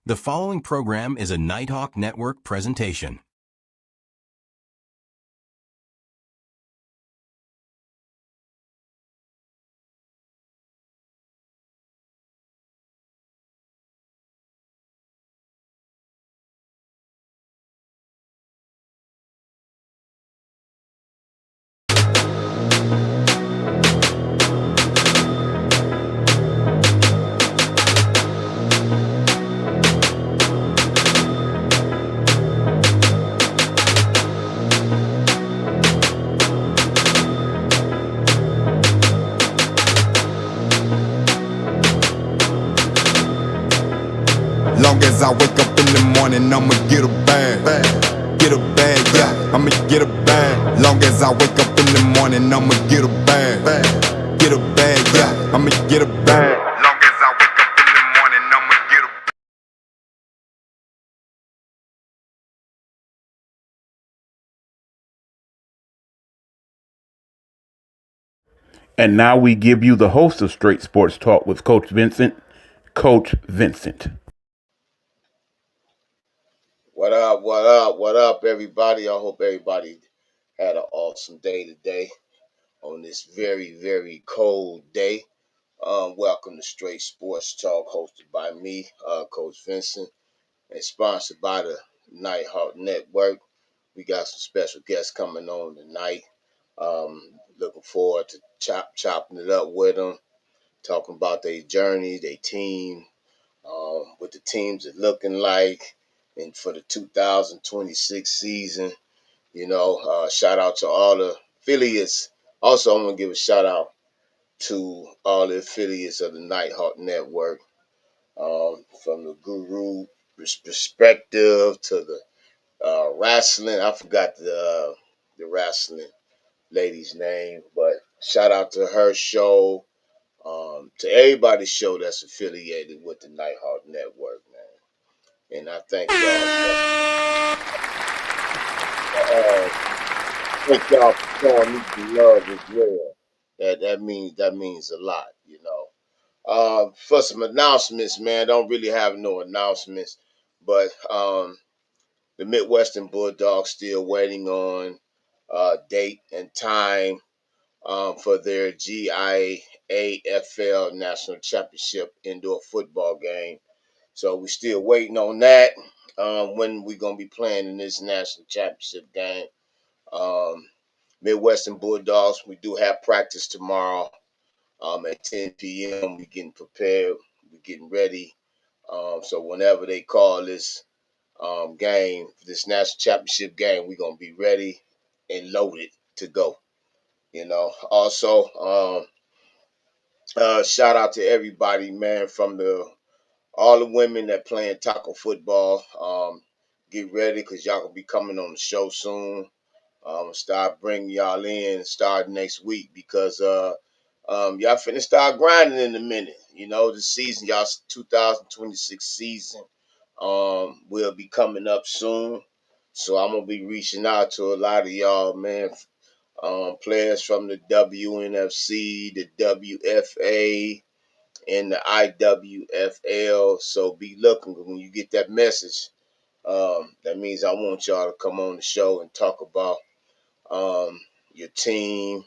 The following program is a Nighthawk Network presentation. Long as I wake up in the morning, I'ma get a bag. Get a bag, yeah, I'ma get a bag. Long as I wake up in the morning, I'ma get a bag. Get a bag, yeah, I'ma get a bag. Long as I wake up in the morning, I'ma get a bag. And now we give you the host of Straight Sports Talk with Coach Vincent, Coach Vincent. What up, what up, what up, everybody? I hope everybody had an awesome day today on this very, very cold day. Welcome to Straight Sports Talk, hosted by me, Coach Vincent, and sponsored by the Nighthawk Network. We got some special guests coming on tonight. Looking forward to chopping it up with them, talking about their journey, their team, what the teams are looking like, and for the 2026 season. Shout out to all the affiliates. Also, I'm gonna give a shout out to all the affiliates of the Nighthawk Network, from the Guru perspective to the wrestling. I forgot the wrestling lady's name, but shout out to her show, to everybody's show that's affiliated with the Nighthawk Network, man. And I thank y'all for showing me some love as well. That means a lot. For some announcements, man, don't really have no announcements, but the Midwestern Bulldogs still waiting on date and time for their GIAFL National Championship indoor football game. So we're still waiting on that. When we're gonna be playing in this national championship game. Um, Midwestern Bulldogs, we do have practice tomorrow at 10 p.m. We're getting prepared, we're getting ready. So whenever they call this game, this national championship game, we're gonna be ready and loaded to go. Also, shout out to everybody, man, from the all the women that playing tackle football. Get ready because y'all gonna be coming on the show soon. Start bringing y'all in start next week because y'all finna start grinding in a minute. The season, y'all 2026 season, will be coming up soon. So I'm gonna be reaching out to a lot of y'all, man. Players from the WNFC, the WFA, and the IWFL. So be looking when you get that message. That means I want y'all to come on the show and talk about your team,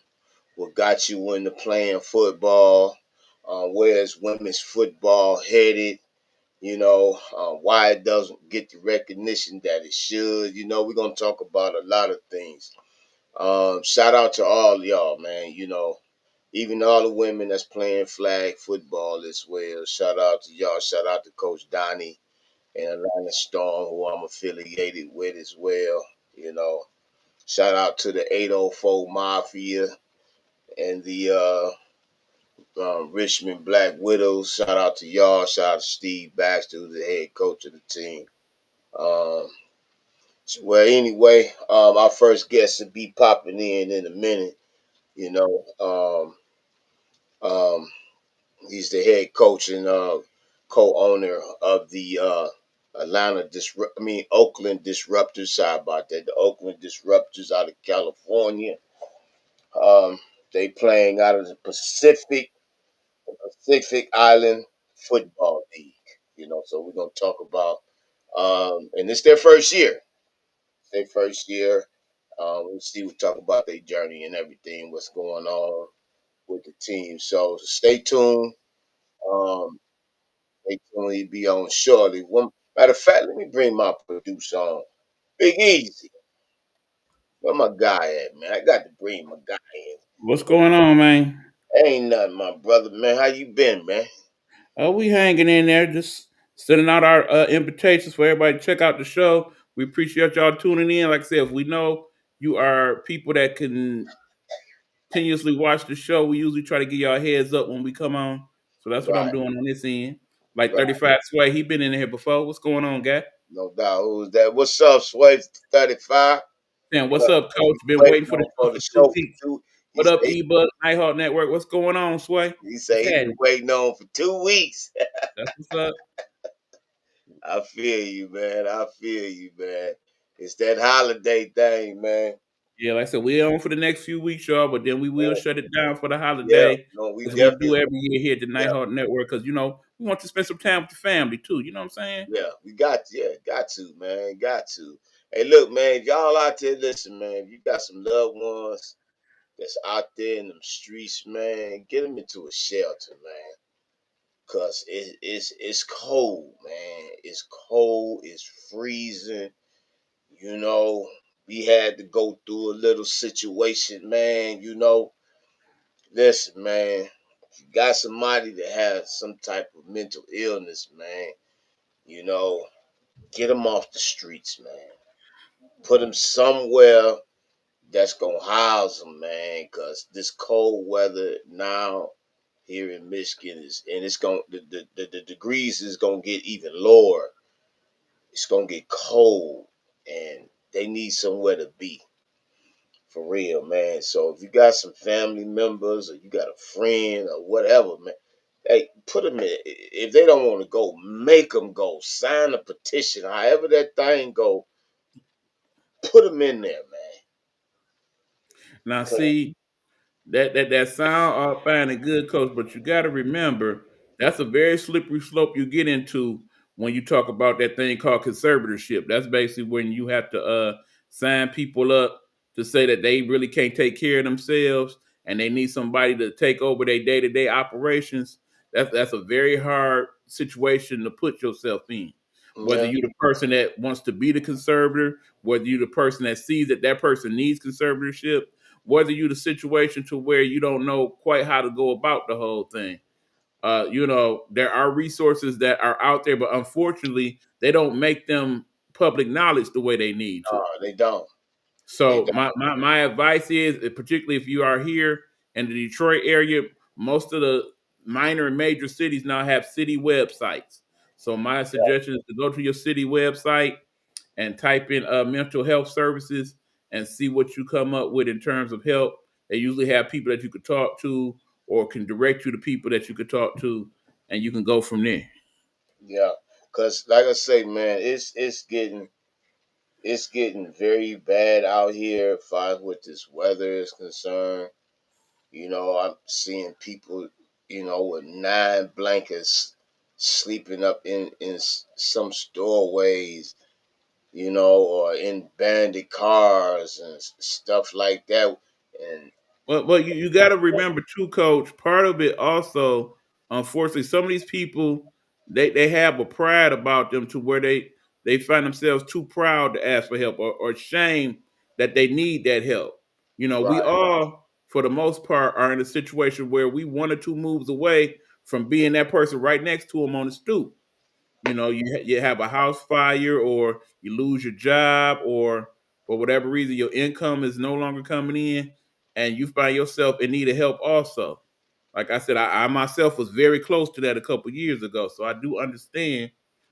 what got you into playing football, where is women's football headed, why it doesn't get the recognition that it should. We're going to talk about a lot of things. Shout out to all y'all, man. Even all the women that's playing flag football as well. Shout out to y'all. Shout out to Coach Donnie and Atlanta Storm, who I'm affiliated with as well. You know, Shout out to the 804 Mafia and the Richmond Black Widows. Shout out to y'all. Shout out to Steve Baxter, who's the head coach of the team. Um, well, anyway, our first guest will be popping in a minute. You know, um, he's the head coach and co-owner of the Oakland Disruptors. Sorry about that. The Oakland Disruptors out of California. Um, they playing out of the Pacific Island Football League. So we're gonna talk about, and it's their first year. It's their first year. We talk about their journey and everything, what's going on with the team. So stay tuned. Um, Stay tuned. He'll be on shortly. Matter of fact, let me bring my producer on. Big Easy. Where my guy at, man? I got to bring my guy in. What's going on, man? Ain't nothing, my brother, man. How you been, man? We hanging in there, just sending out our invitations for everybody to check out the show. We appreciate y'all tuning in. Like I said, if we know you are people that can continuously watch the show, we usually try to give y'all a heads up when we come on. So that's what I'm Right, doing on this end. Like right. 35 Sway, he been in here before. What's going on, guy? No doubt. Who's that? What's up, Sway 35? Damn, what's What? up, He coach? Been waiting waiting for the on show for the for 2 show for weeks. two. He What up, say Ebug, Nighthawk Network? What's going on, Sway? he What's say he been happening? waiting on for 2 weeks. That's what's up. I feel you, man. I feel you, man. It's that holiday thing, man. Yeah, like I said, we're on for the next few weeks, y'all, but then we will shut it down for the Yeah, holiday no, we as we do definitely, every year here at the yeah, Nighthawk Network, because we want to spend some time with the family too. You know what I'm saying? yeah, we got to, man, got to. Hey, look, man, y'all out there, listen, man, if you got some loved ones that's out there in them streets, man, get them into a shelter, man, cause it's cold, man. It's cold. It's freezing. You know, we had to go through a little situation, man. Listen, man, if you got somebody that has some type of mental illness, man, you know, get them off the streets, man. Put them somewhere that's gonna house them, man, cause this cold weather now here in Michigan it's gonna the degrees is gonna get even lower. It's gonna get cold, and they need somewhere to be for real, man. So if you got some family members or you got a friend or whatever, man, hey, put them in. If they don't want to go, make them go. Sign a petition, however that thing go. Put them in there, man. Now, 'Cause- see, that sound all fine and good, coach, but you got to remember that's a very slippery slope you get into when you talk about that thing called conservatorship. That's basically when you have to sign people up to say that they really can't take care of themselves and they need somebody to take over their day to day operations. That's a very hard situation to put yourself in. Whether Yeah, you're the person that wants to be the conservator, whether you're the person that sees that that person needs conservatorship, whether you the situation to where you don't know quite how to go about the whole thing. There are resources that are out there, but unfortunately, they don't make them public knowledge the way they need to. they don't. They So don't. my advice is, particularly if you are here in the Detroit area, most of the minor and major cities now have city websites. So my suggestion is to go to your city website and type in mental health services and see what you come up with in terms of help. They usually have people that you could talk to or can direct you to people that you could talk to, and you can go from there. Yeah, cause like I say, man, it's getting very bad out here as far as with this weather is concerned. I'm seeing people, with 9 blankets sleeping up in some storeways, or in bandit cars and stuff like that. And Well, you got to remember too, Coach. Part of it also, unfortunately, some of these people they have a pride about them to where they find themselves too proud to ask for help or shame that they need that help. We right, all, for the most part, are in a situation where we 1 or 2 moves away from being that person right next to them on the stoop. You have a house fire or you lose your job or for whatever reason your income is no longer coming in and you find yourself in need of help also. Like I said, I myself was very close to that a couple years ago, so I do understand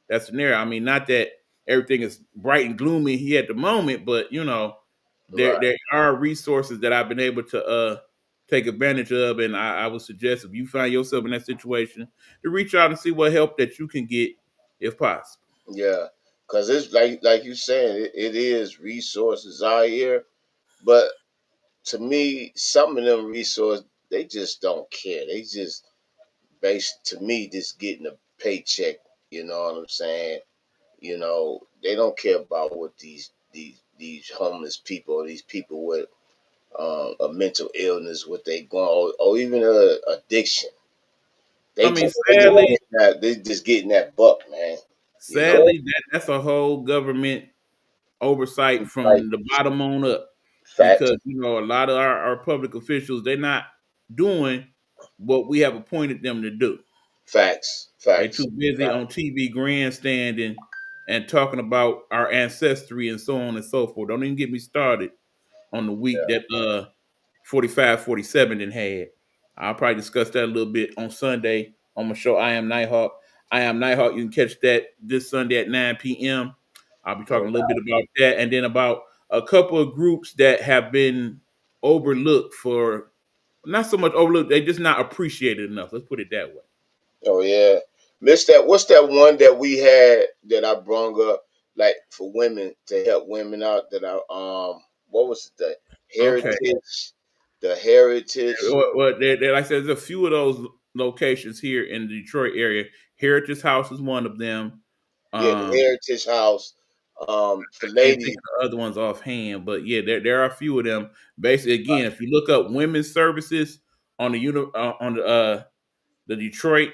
that scenario. I mean, not that everything is bright and gloomy here at the moment, but there right. there are resources that I've been able to take advantage of, and I would suggest if you find yourself in that situation to reach out and see what help that you can get if possible. Yeah, because it's like you saying, it is resources out here, but to me, some of them resources they just don't care. They just based to me just getting a paycheck, You know what I'm saying? They don't care about what these homeless people, or these people with a mental illness, what they going, or even a addiction. I They mean, just they just sadly, getting that they just getting that buck, man. You know, sadly, that's a whole government oversight like from the bottom on up, facts, because a lot of our public officials, they're not doing what we have appointed them to do. facts, They facts. too busy on TV grandstanding and talking about our ancestry and so on and so forth. Don't even get me started on the week that 45-47 then had. I'll probably discuss that a little bit on Sunday on my show. I am Nighthawk. I am Nighthawk. You can catch that this Sunday at 9 p.m. I'll be talking a little bit about that, and then about a couple of groups that have been overlooked for, not so much overlooked, they just not appreciated enough. Let's put it that way. Oh yeah, miss that. What's that one that we had that I brung up, like for women to help women out? That what was it? Okay. The heritage. Well, like I said, there's a few of those locations here in the Detroit area. Heritage House is one of them. Yeah, the Um, heritage house. For can't think ladies. of the other ones offhand, but yeah, there are a few of them. Basically, again, if you look up women's services on the Detroit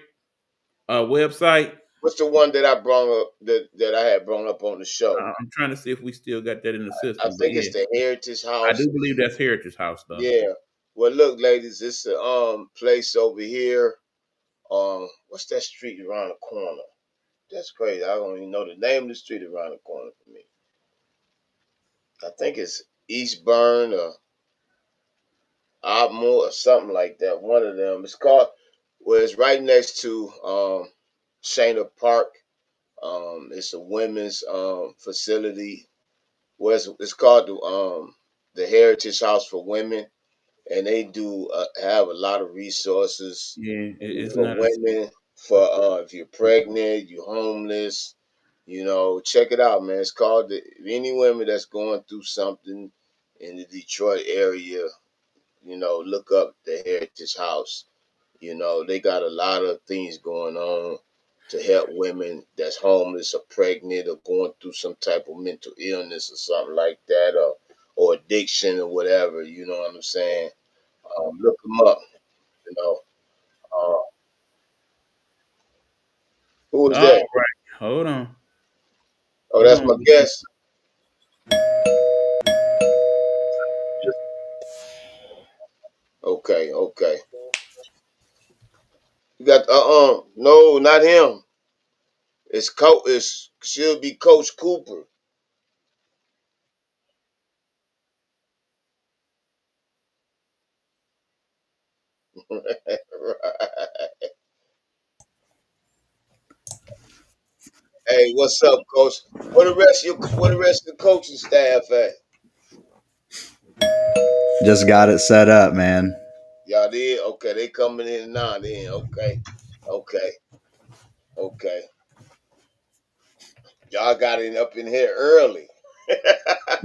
website, What's the one that I brought up that I had brought up on the show? I'm trying to see if we still got that in the I system. But think yeah, it's the heritage I house. do believe that's Heritage House though. Yeah. Well, look, ladies, it's a place over here. What's that street around the corner? That's crazy. I don't even know the name of the street around the corner for me. I think it's Eastburn or Oddmore or something like that. One of them. It's called. Well, it's right next to Shana Park. It's a women's facility. Well, it's called the Heritage House for Women, and they do have a lot of resources Yeah, it's for not. women. For if you're pregnant, you're homeless, check it out, man. It's called any women that's going through something in the Detroit area. Look up the Heritage House. They got a lot of things going on to help women that's homeless or pregnant or going through some type of mental illness or something like that, or addiction or whatever. You know what I'm saying? Look them up. You know, uh, who is All that? right, hold on, Oh, hold that's on. my guest. Okay, okay. You got no, not him. It's coach. It should be Coach Cooper. Right. Hey, what's up, Coach? Where the rest of the coaching staff at? Just got it set up, man. Y'all did? Okay, they coming in now. Then okay, okay, okay. Y'all got it up in here early.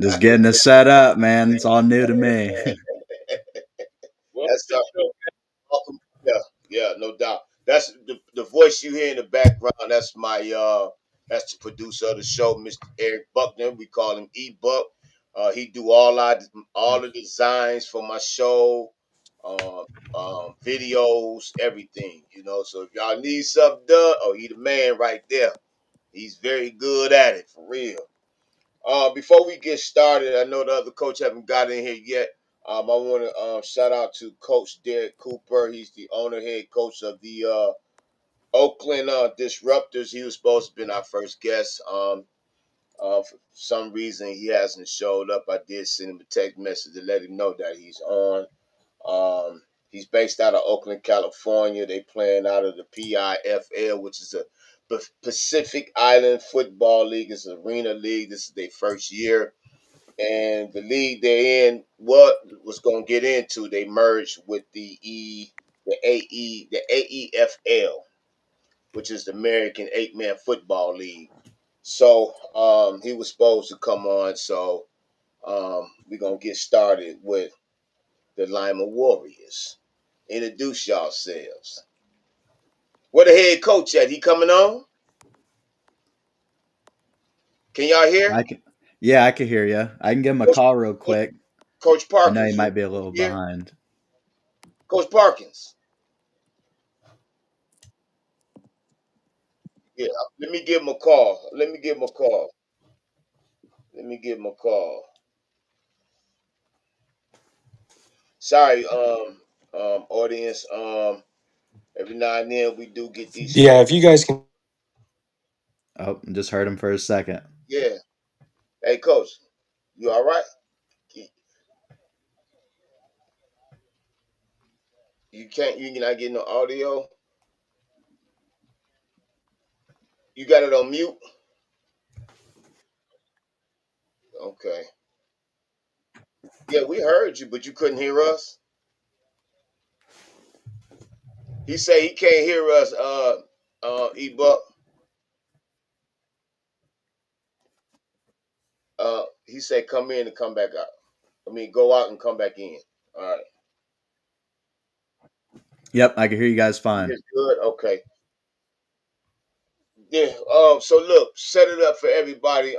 Just getting it set up, man. It's all new to me. Well, That's welcome. Yeah, yeah, no doubt. That's the voice you hear in the background. That's the producer of the show, Mr. Eric Buckner. We call him E Buck. He do all the designs for my show, um, videos, everything. So if y'all need something done, oh, he the man right there. He's very good at it for real. Before we get started, I know the other coach haven't got in here yet. I want to shout out to Coach Derek Cooper. He's the owner, head coach of the Oakland Disruptors. He was supposed to be our first guest. For some reason, he hasn't showed up. I did send him a text message to let him know that he's on. Um, he's based out of Oakland, California. They playing out of the PIFL, which is a Pacific Island Football League. It's an arena league. This is their first year, and the league they're in, what was going to get into, they merged with the AEFL, which is the American Eight Man Football League. So he was supposed to come on. So we're gonna get started with the Lima Warriors. Introduce yourselves. Where the head coach at? He coming on? Can y'all hear? I can, yeah, I can hear you. I can give him a Coach, call real Coach, quick. Coach I know he Parkins, might be a you little here? behind. Coach Parkins. Yeah, let me give him a call. Let me give him a call. Let me give him a call. Sorry, audience. Every now and then we do get these Yeah, phone. if you guys can. Oh, just heard him for a second. Yeah. Hey, Coach, you all right? You can't. You not getting no audio. You got it on mute. Okay. Yeah, we heard you, but you couldn't hear us. He said he can't hear us. Ebook. He said come in and come back out. I mean, go out and come back in. All right. Yep, I can hear you guys fine. It's good. Okay. Yeah. So look, set it up for everybody.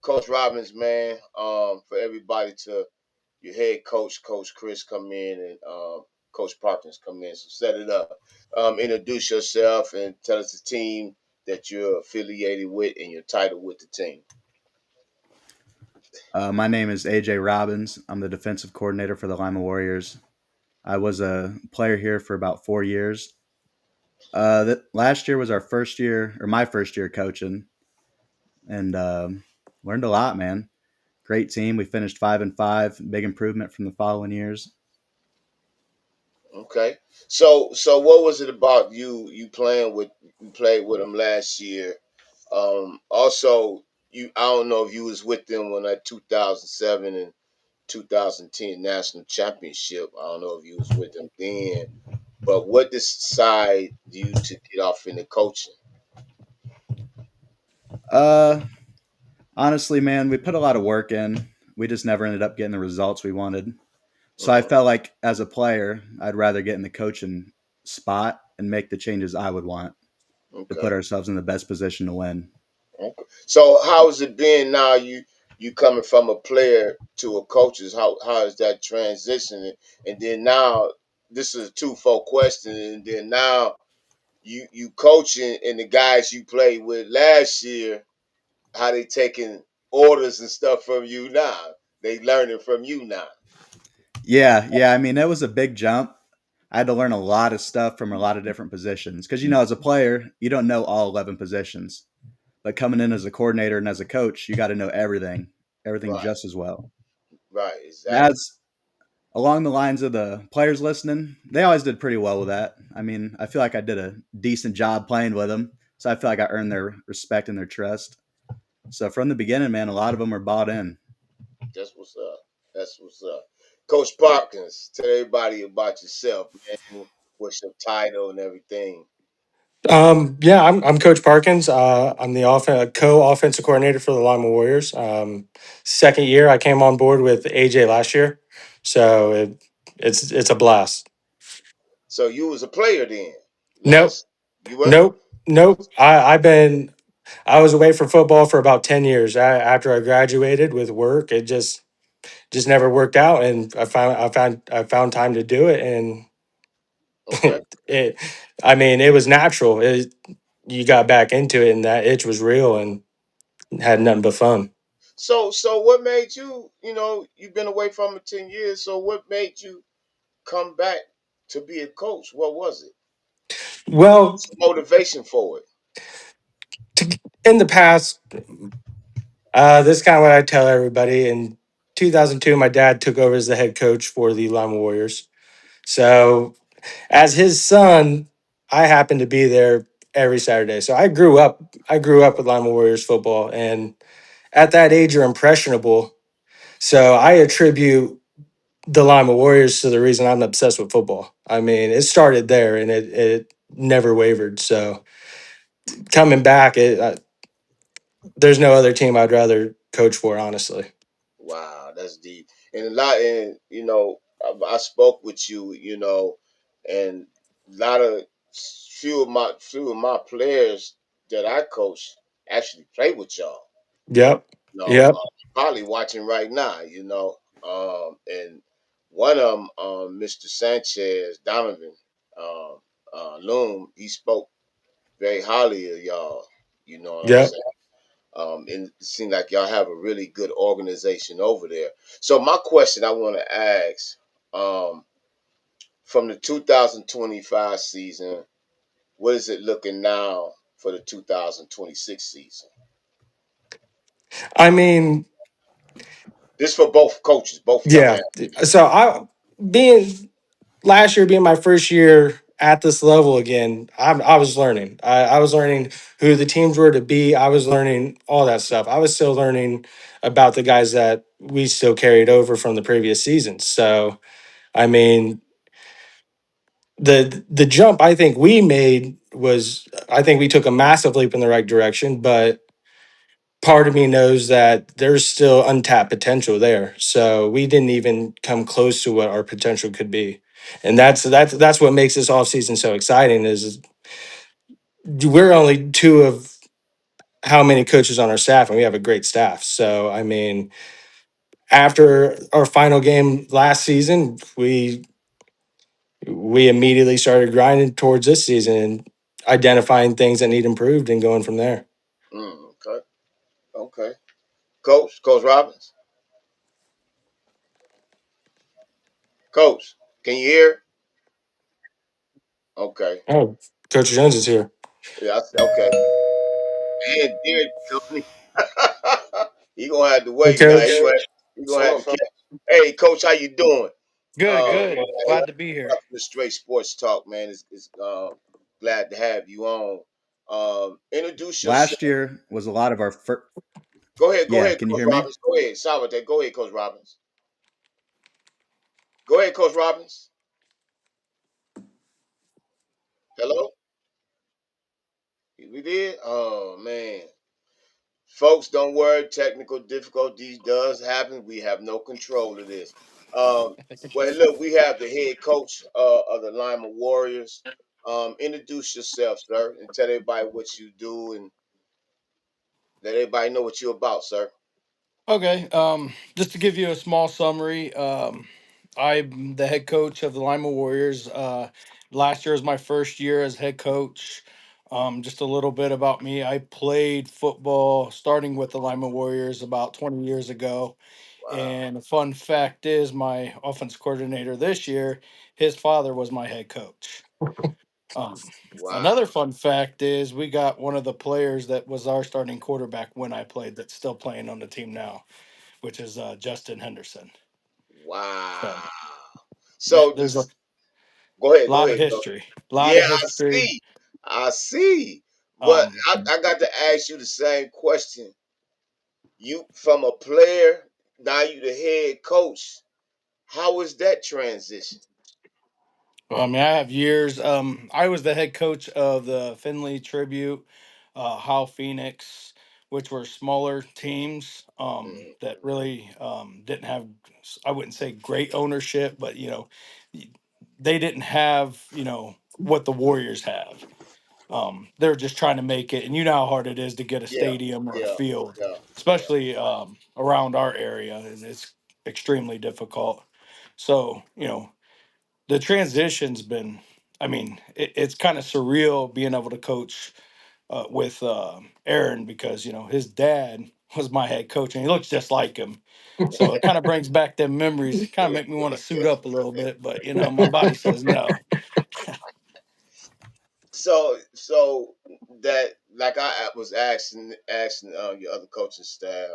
Coach Robbins, man. For everybody to your head coach, Coach Chris, come in and Coach Parkins come in. So set it up. Introduce yourself and tell us the team that you're affiliated with and your title with the team. My name is AJ Robbins. I'm the defensive coordinator for the Lima Warriors. I was a player here for about 4 years. Last year was our first year, or my first year coaching, and learned a lot, man. Great team. We finished 5-5. Big improvement from the following years. Okay. So what was it about you playing with you played with them last year? Also I don't know if you was with them on that 2007 and 2010 national championship. I don't know if you was with them then, but what decided you to get off into coaching? Uh, Honestly, man, we put a lot of work in. We just never ended up getting the results we wanted. So I Hmm. felt like as a player, I'd rather get in the coaching spot and make the changes I would want to put Okay. ourselves in the best position to win. Okay. So how has it been now? You coming from a player to a coach's? How is that transitioning? And then now this is a twofold question. And then now you coaching and the guys you played with last year, how they taking orders and stuff from you now? They learning from you now. Yeah. I mean, it was a big jump. I had to learn a lot of stuff from a lot of different positions because, as a player, you don't know all 11 positions. But coming in as a coordinator and as a coach, you got to know everything Right. just as well. Right. Exactly. As along the lines of the players listening, they always did pretty well with that. I mean, I feel like I did a decent job playing with them, so I feel like I earned their respect and their trust. So from the beginning, man, a lot of them were bought in. That's what's up. That's what's up. Coach Parkins, tell everybody about yourself, man. What's your title and everything? Yeah, I'm Coach Parkins. I'm the co-offensive coordinator for the Lima Warriors. Second year, I came on board with AJ last year, so it's a blast. So you was a player then. Nope, Last you were nope. I was away from football for about 10 years. After I graduated with work, it just never worked out, and I found time to do it, and okay. it. I mean, it was natural. You got back into it, and that itch was real, and had nothing but fun. So what made you, you've been away from it 10 years, so what made you come back to be a coach? What was it? Well, What's the motivation for it? in the past, this is kind of what I tell everybody. In 2002, my dad took over as the head coach for the Lima Warriors. So, as his son, I happened to be there every Saturday. So I grew up. I grew up with Lima Warriors football, and at that age, you're impressionable. So I attribute the Lima Warriors to the reason I'm obsessed with football. I mean, it started there, and it never wavered. So coming back, there's no other team I'd rather coach for, honestly. Wow, that's deep. And a lot, and I spoke with you, and a lot of few of my players that I coach actually play with y'all. Yep. Yep. Probably watching right now. And one of them, Mr. Sanchez Donovan, um, Loom, he spoke very highly of y'all. You know what I'm Yep. saying? And it seems like y'all have a really good organization over there. So my question I want to ask, um, from the 2025 season, what is it looking now for the 2026 season? I mean, This for both coaches, both of y'all can yeah. have. So I being last year being my first year at this level again, I was learning. I was learning who the teams were to be. I was learning all that stuff. I was still learning about the guys that we still carried over from the previous seasons. So I mean, the jump I think we made was I think we took a massive leap in the right direction, but part of me knows that there's still untapped potential there. So we didn't even come close to what our potential could be. And that's what makes this offseason so exciting is we're only two of how many coaches on our staff, and we have a great staff. So I mean, after our final game last season, we immediately started grinding towards this season and identifying things that need improved and going from there. Okay, okay. Coach Robbins, Coach, can you hear? Okay, Oh, Coach Jones is here. yeah, okay. And Derek Tony, he gonna have to Hey, wait now. Coach. He gonna have to catch. Hey, Coach, how you doing? Good, good. Hey, Glad to be here. welcome to Straight Sports Talk, man. It's glad to have you on. Introduce yourself. Last year was a lot of our first. Go Yeah, ahead, can you Coach hear me? Robbins. Go ahead. Sorry about that. Go ahead, Coach Robbins. Go ahead, Coach Robbins. Hello? We did? Oh man. Folks, don't worry. Technical difficulties does happen. We have no control of this. Um, well, look, we have the head coach of the Lima Warriors. Introduce yourself, sir, and tell everybody what you do and let everybody know what you're about, sir. Okay, just to give you a small summary, I'm the head coach of the Lima Warriors. Last year was my first year as head coach. Just a little bit about me. I played football starting with the Lima Warriors about 20 years ago. Wow. And a fun fact is my offense coordinator this year, his father was my head coach. Um, Wow. Another fun fact is we got one of the players that was our starting quarterback when I played that's still playing on the team now, which is Justin Henderson. So Wow. yeah, So there's a this go ahead, go lot of ahead, coach. history, a lot Yeah, of I history. see. I see. But Um, I got to ask you the same question. You from a player, now you the head coach. How was that transition? I mean, I have years. I was the head coach of the Finley Tribute, How Phoenix, which were smaller teams Mm, that really didn't have, I wouldn't say great ownership, but y- they didn't have, what the Warriors have. They're just trying to make it, and you know how hard it is to get a yeah, stadium or a yeah, field, yeah, yeah. especially around our area, and it's extremely difficult. So, the transition's been, I mean, it's kind of surreal being able to coach with Aaron because his dad was my head coach and he looks just like him, so it kind of brings back them memories. Kind of make me want to suit up a little bit, but my body says no. So that like I was asking your other coaching staff,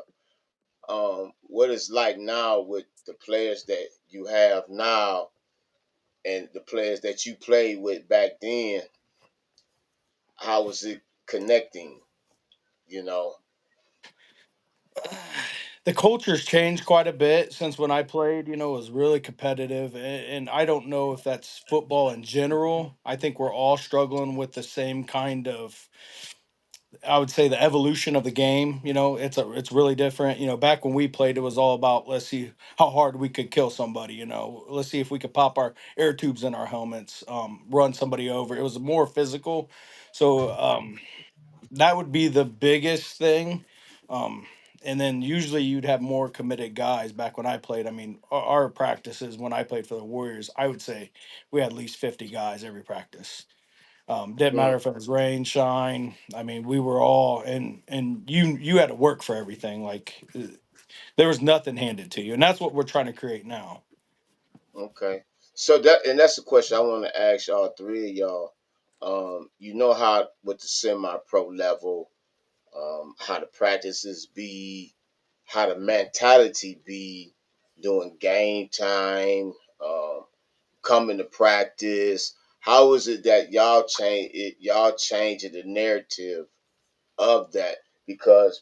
what it's like now with the players that you have now and the players that you played with back then. How was it connecting? You know. The culture's changed quite a bit since when I played. It was really competitive, and I don't know if that's football in general. I think we're all struggling with the same kind of, I would say, the evolution of the game. It's really different. Back when we played, it was all about let's see how hard we could kill somebody. Let's see if we could pop our air tubes in our helmets, run somebody over. It was more physical. So that would be the biggest thing. and then usually you'd have more committed guys back when I played. I mean, our practices when I played for the Warriors, I would say we had at least 50 guys every practice. Didn't Mm, matter if it was rain, shine. I mean, we were all and you had to work for everything. Like there was nothing handed to you, and that's what we're trying to create now. okay. So that's the question I want to ask all three of y'all. You know how with the semi-pro level, how the practices be, how the mentality be during game time, coming to practice. How is it that y'all changing the narrative of that? Because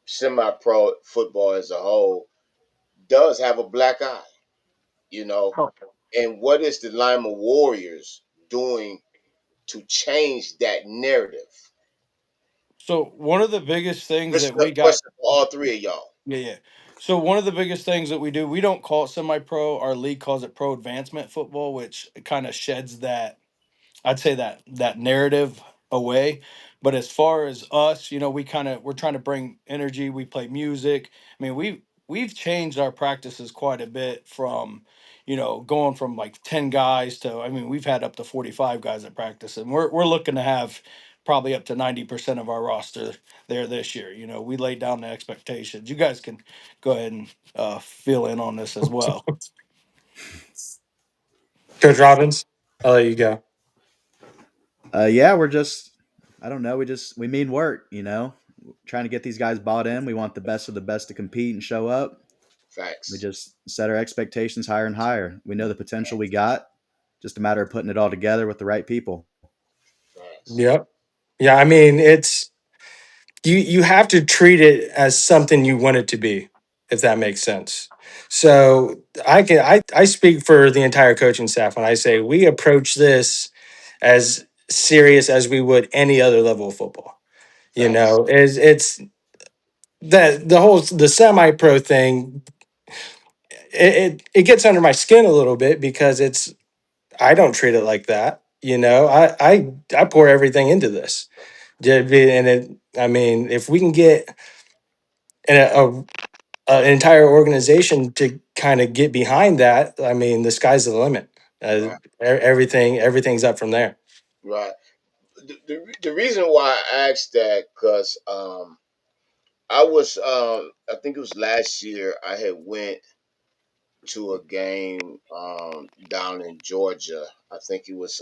semi-pro football as a whole does have a black eye, you know. And what is the Lima Warriors doing to change that narrative? So one of the biggest things This that is a we got, question for all three of y'all. yeah, yeah. So one of the biggest things that we do, we don't call it semi-pro. Our league calls it pro advancement football, which kind of sheds that, I'd say that narrative away. But as far as us, we're trying to bring energy. We play music. I mean, we've changed our practices quite a bit from, going from like 10 guys to, I mean, we've had up to 45 guys at practice, and we're looking to have probably up to 90% of our roster there this year. We laid down the expectations. You guys can go ahead and fill in on this as well. Coach Robbins, I'll let you go. Yeah, we're just, I don't know, we mean work, you know, trying to get these guys bought in. We want the best of the best to compete and show up. We Facts. just set our expectations higher and higher. We know the potential we got, just a matter of putting it all together with the right people. Facts. Yep. Yeah, I mean, it's you have to treat it as something you want it to be, if that makes sense. So I speak for the entire coaching staff when I say we approach this as serious as we would any other level of football. Facts. It's that the semi pro thing. It gets under my skin a little bit because I don't treat it like that. I pour everything into this. And I mean, if we can get an, an entire organization to kind of get behind that, I mean, the sky's the limit. Right. Everything's up from there. Right. The reason why I asked that because I think it was last year I had went to a game down in Georgia. I think it was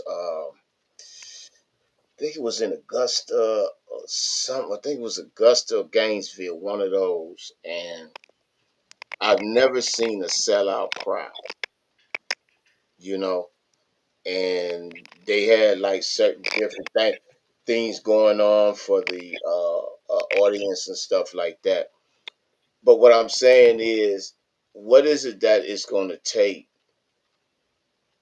in Augusta or something. I think it was Augusta or Gainesville, one of those. And I've never seen a sellout crowd, you know. And they had like certain different things going on for the audience and stuff like that. But what I'm saying is, what is it that it's going to take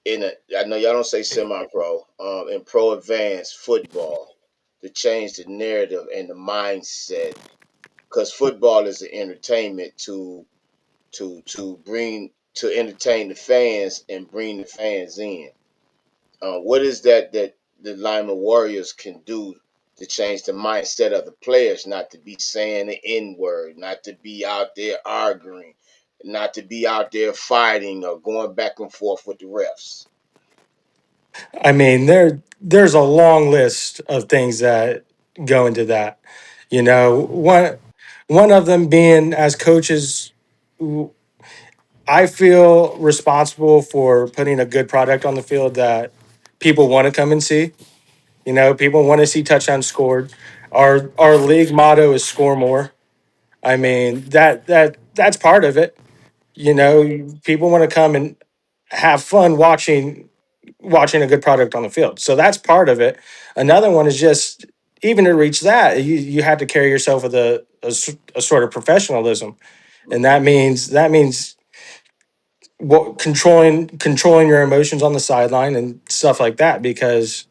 in a? I know y'all don't say semi-pro, in pro advanced football to change the narrative and the mindset because football is an entertainment to entertain the fans and bring the fans in. What is that the Lima Warriors can do to change the mindset of the players, not to be saying the N word, not to be out there arguing, not to be out there fighting or going back and forth with the refs. I mean, there's a long list of things that go into that. One of them being as coaches, I feel responsible for putting a good product on the field that people want to come and see. People want to see touchdowns scored. Our league motto is score more. I mean, that's part of it. People want to come and have fun watching a good product on the field. So that's part of it. Another one is just even to reach that, you have to carry yourself with a sort of professionalism. And that means what controlling your emotions on the sideline and stuff like that because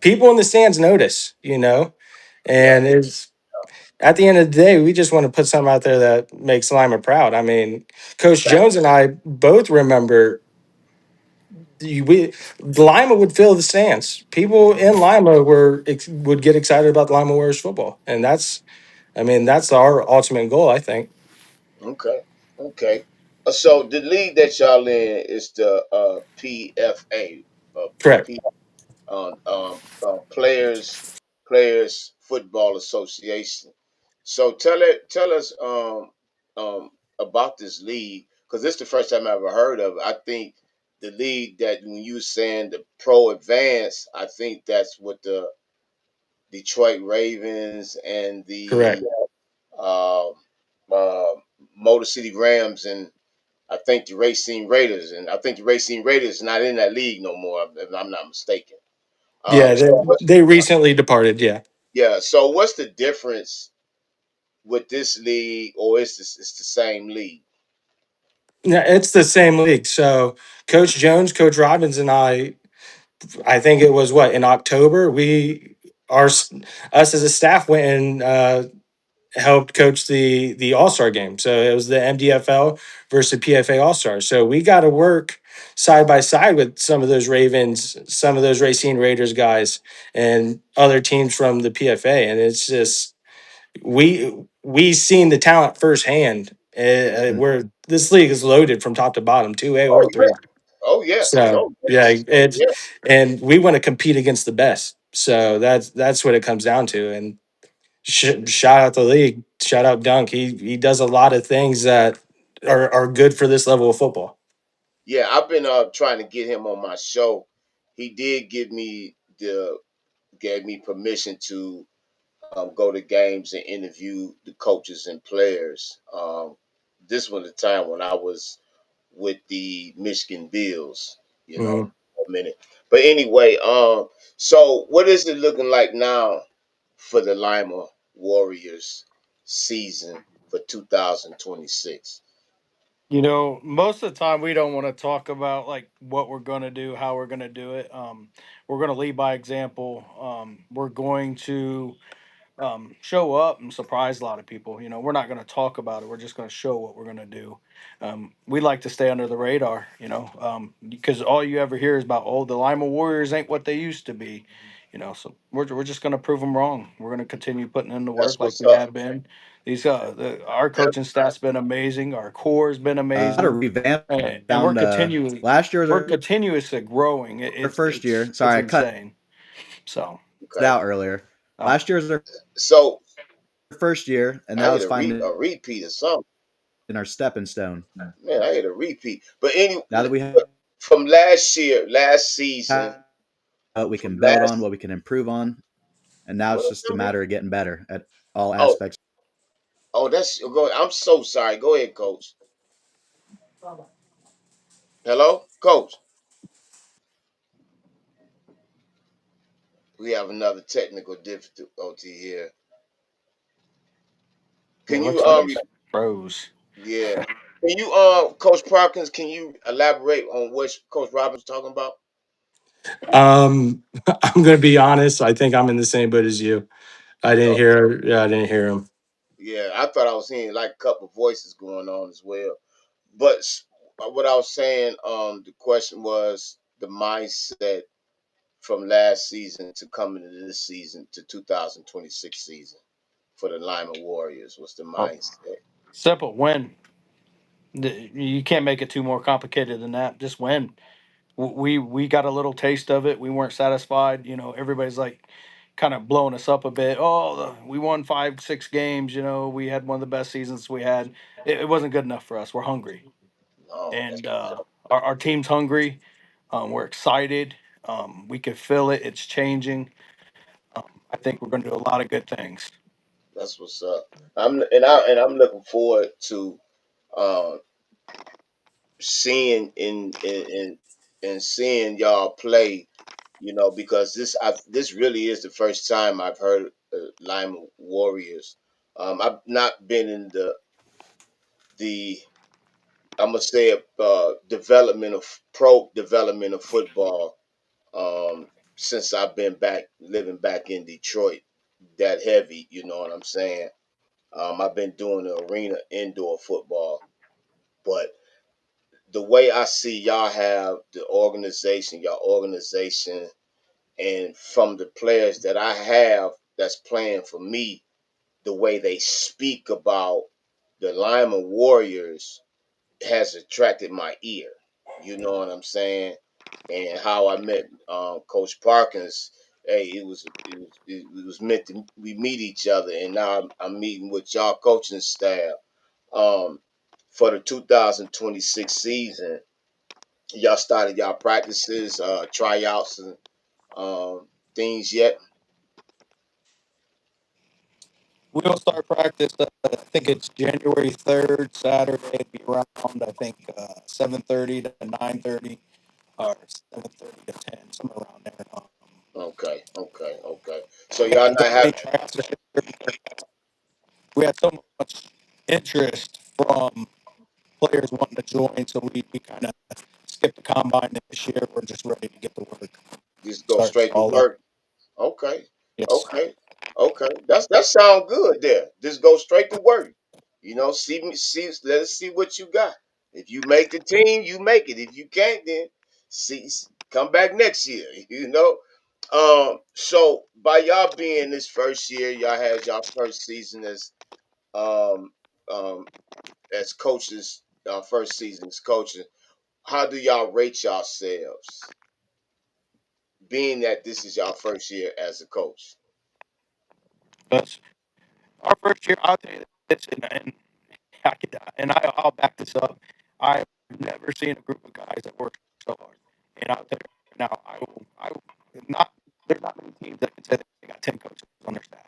people in the stands notice, Right. and it's at the end of the day, we just want to put something out there that makes Lima proud. I mean, Coach Jones and I both remember Lima would fill the stands. People in Lima would get excited about Lima Warriors football, and I mean, that's our ultimate goal, I think. Okay. Okay. So the league that y'all in is the PFA, uh, Correct. P, Players Football Association. So tell us about this league because this is the first time I ever heard of it. I think the league that when you were saying the Pro Advance, I think that's what the Detroit Ravens and the Correct. uh, uh, Motor City Rams and I think the Racing Raiders, and I think the Racing Raiders is not in that league no more, if I'm not mistaken. Yeah, So they recently departed. Yeah. yeah, so what's the difference with this league, or is this it's the same league? Yeah, it's the same league. So Coach Jones, Coach Robbins, and I think it was what in October our us as a staff went and helped coach the All Star game. So it was the MDFL versus PFA All Stars. So we got to work side by side with some of those Ravens, some of those Racine Raiders guys, and other teams from the PFA. And it's just we seen the talent firsthand. Where this league is loaded from top to bottom, 2A or Oh 3. yeah, oh yeah, So oh yeah, yes, oh it's yeah, and we want to compete against the best. So that's what it comes down to. And shout out the league, shout out Dunk. He does a lot of things that are good for this level of football. yeah. I've been trying to get him on my show. He did gave me permission to go to games and interview the coaches and players. This was the time when I was with the Michigan Bills, Mhm. for a minute. But anyway, so what is it looking like now for the Lima Warriors season for 2026? Most of the time we don't want to talk about like what we're going to do, how we're going to do it. We're going to lead by example. We're going to show up and surprise a lot of people. We're not going to talk about it. We're just going to show what we're going to do. We like to stay under the radar, because all you ever hear is about, oh, the Lima Warriors ain't what they used to be. So we're just going to prove them wrong. We're going to continue putting in the That's work like what's we up. have been. Our That's, coaching staff's been amazing. Our core has been To amazing, revamp, and found last year was we're continuously growing. our first year. It's Sorry, I cut insane. So it okay. out earlier. uh, Last year was our So first year, and I that hit was a finding repeat or something. in our stepping stone. Man, I hit a repeat. But any Now that we from last year, last season, have what we from can build on, last what we can improve on, and now what it's else just a number? matter of getting better at all Oh, aspects. oh, that's go. I'm so sorry. Go ahead, coach. Hello, coach. We have another technical difficulty here. yeah, Can it you looks like it's froze. yeah. Can you Coach Parkins, can you elaborate on what Coach Robbins talking about? I'm going to be honest. I think I'm in the same boat as you. I didn't Oh, hear. Yeah, I didn't hear him. yeah, I thought I was hearing like a couple of voices going on as well. But what I was saying, the question was the mindset from last season to coming into this season to 2026 season for the Lima Warriors. What's the Oh, mindset? simple win. You can't make it too more complicated than that. Just win. We got a little taste of it. We weren't satisfied. Everybody's like kind of blowing us up a bit. Oh, we won 5, 6 games. We had one of the best seasons we had. It wasn't good enough for us. We're hungry, No, that's and our team's hungry. We're excited. We can feel it. It's changing. I think we're going to do a lot of good things. what's up. I'm looking forward to uh, seeing in seeing y'all play. Because this really is the first time I've heard Lima Warriors. I've not been in the I'm gonna say development of pro development of football since I've been back living back in Detroit that heavy. You know what I'm saying? I've been doing the arena indoor football, but the way I see y'all have your organization, and from the players that I have that's playing for me, the way they speak about the Lima Warriors has attracted my ear. You know what I'm saying? And how I met Coach Parkins. Hey, it was meant to we meet each other, and now I'm meeting with y'all coaching staff um, for the 2026 season. Y'all started y'all practices, tryouts, and things yet? We'll start practice. I think it's January 3rd, Saturday. It'll be around I think 7:30 to 9:30, or 7:30 to 10, somewhere around there. Okay, okay, okay. So Yeah, y'all the not have main tryouts. We had so much interest from players wanting to join, so we kind of skipped the combine this year. We're just ready to get to work, just go start straight to all over. work. Okay, Yes. okay, okay. That sound good there. Just go straight to work. Let us see what you got. If you make the team, you make it. If you can't, then come back next year. You know. So by y'all being this first year, y'all had y'all first season um um as coaches, first season as coaches. How do y'all rate yourselves, being that this is y'all first year as a coach? That's our first year. I'll tell you this, I'll back this up. I've never seen a group of guys that work so hard. And I'll tell you right now, I will not. There's not many teams that can say that they got 10 coaches on their staff,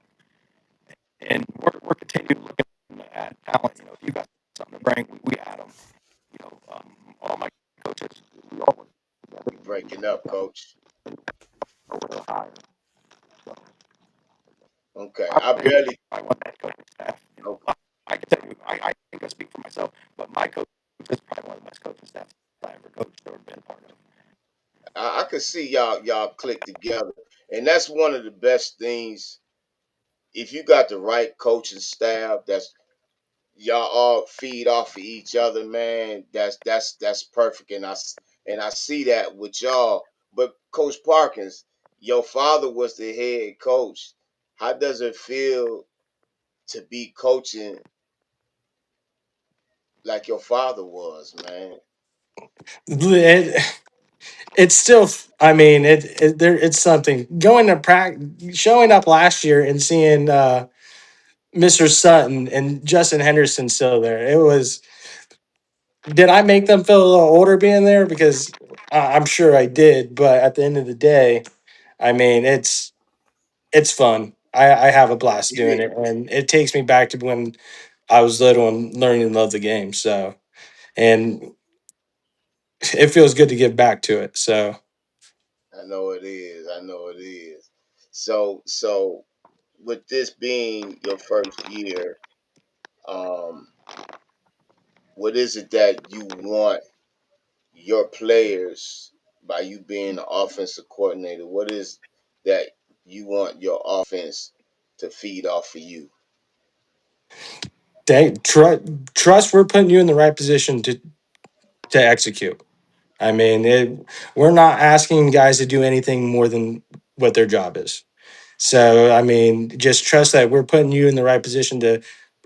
and we're continuing looking at talent. If you got something to bring, we add them. All my coaches, we all work together. You breaking up, coach. Over the hire. So Okay, I I would say barely. I want that coaching staff. Okay, I can tell you, I think I speak for myself, but my coach is probably one of the best coaching staffs I ever coached or been a part of. I could see y'all click together, and that's one of the best things. If you got the right coaching staff, that's y'all all feed off of each other, man. That's perfect, and I see that with y'all. But Coach Parkins, your father was the head coach. How does it feel to be coaching like your father was, man? It, it's still, I mean, it's something going to practice, showing up last year and seeing Mr. Sutton and Justin Henderson still there. It was, did I make them feel a little older being there? Because I'm sure I did. But at the end of the day, I mean, it's fun. I have a blast It doing is. it, and it takes me back to when I was little and learning to love the game. So, and it feels good to give back to it. So, I know it is. I know it is. So with this being your first year, um, what is it that you want your players, by you being the offensive coordinator? What is that you want your offense to feed off of you? trust we're putting you in the right position to execute. I mean, we're not asking guys to do anything more than what their job is. So, I mean, just trust that we're putting you in the right position to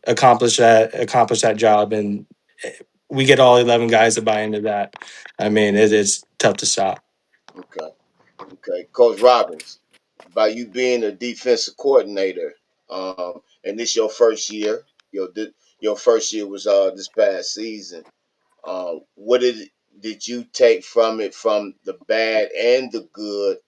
accomplish that job, and we get all 11 guys to buy into that. I mean, it's tough to stop. Okay, okay, Coach Robbins, by you being a defensive coordinator, and this your first year. Your first year was this past season. What did you take from it, from the bad and the good,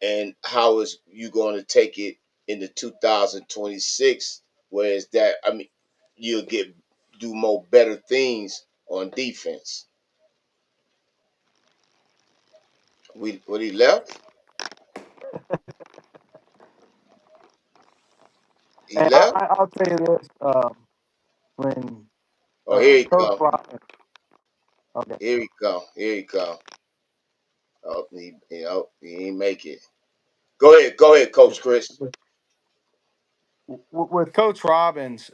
and how is you going to take it into 2026? Whereas that, I mean, you'll get do more better things on defense. We When he left, he And left. I'll tell you this: when Oh, here he Coach come. Rock, okay, Here he come. Here he come. Oh, he ain't make it. Go ahead. Go ahead, Coach Chris. with Coach Robbins,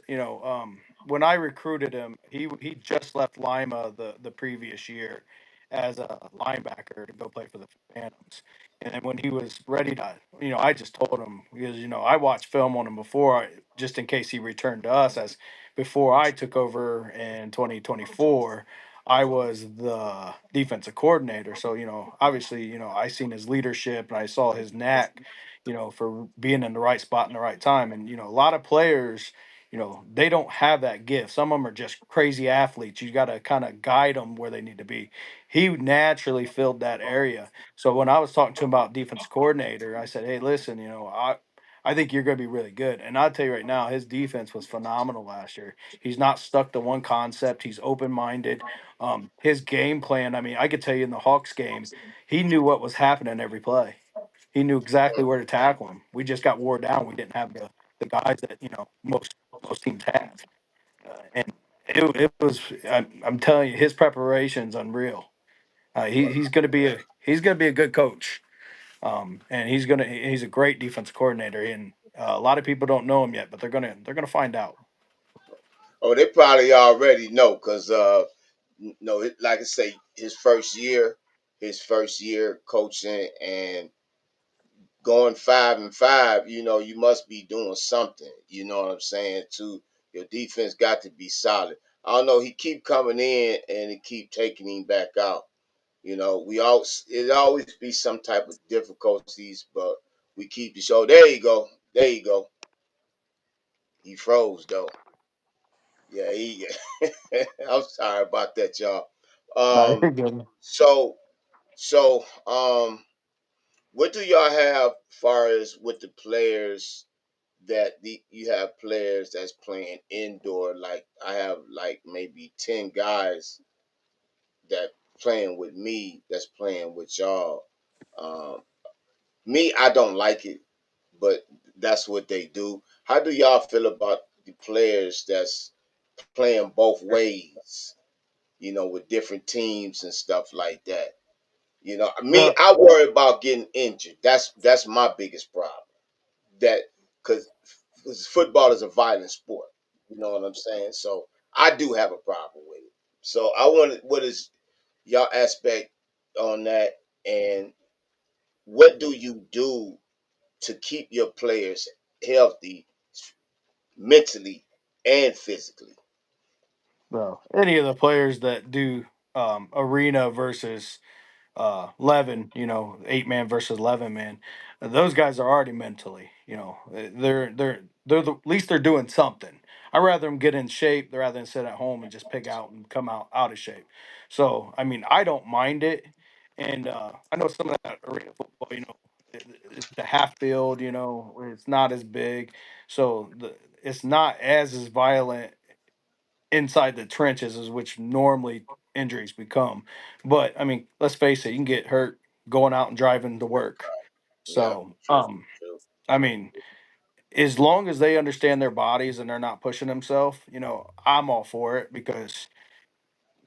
when I recruited him, he just left Lima the previous year, as a linebacker to go play for the Phantoms. And then when he was ready to, I just told him because I watched film on him before, just in case he returned to us. As before I took over in 2024, I was the defensive coordinator. So obviously, I seen his leadership and I saw his knack, for being in the right spot in the right time. And a lot of players, they don't have that gift. Some of them are just crazy athletes. You got to kind of guide them where they need to be. He naturally filled that area. So when I was talking to him about defense coordinator, I said, "Hey, listen, I think you're going to be really good." And I'll tell you right now, his defense was phenomenal last year. He's not stuck to one concept. He's open minded. His game plan. I mean, I could tell you in the Hawks game, he knew what was happening every play. He knew exactly where to tackle him. We just got wore down. We didn't have the guys that most teams have, and it was. I'm telling you, his preparation's unreal. He's gonna be a good coach, and he's a great defensive coordinator. And a lot of people don't know him yet, but they're gonna find out. Oh, they probably already know because no, like I say, his first year coaching and going 5-5, you must be doing something. You know what I'm saying? To your defense got to be solid. I don't know. He keep coming in and he keep taking him back out. It always be some type of difficulties, but we keep the show. There you go. There you go. He froze though. Yeah, he. I'm sorry about that, y'all. No, Um. you're good. So what do y'all have far as with the players that you have players that's playing indoor? Like I have like maybe 10 guys that playing with me that's playing with y'all. Um, Me, I don't like it, but that's what they do. How do y'all feel about the players that's playing both ways? With different teams and stuff like that. Me, So, I worry about getting injured. That's my biggest problem. That because football is a violent sport. You know what I'm saying? So I do have a problem with it. So I want what is y'all aspect on that, and what do you do to keep your players healthy mentally and physically? well, any of the players that do arena versus 11, 8 man versus 11 man, those guys are already mentally, they're at least they're doing something. I rather them get in shape rather than sit at home and just pig out and come out of shape. So I mean, I don't mind it. And I know some of that arena football, it's the half field, where it's not as big, so it's not as violent inside the trenches, is which normally injuries become. But I mean, let's face it, you can get hurt going out and driving to work. Yeah, So, true, true. I mean, as long as they understand their bodies and they're not pushing themselves, I'm all for it because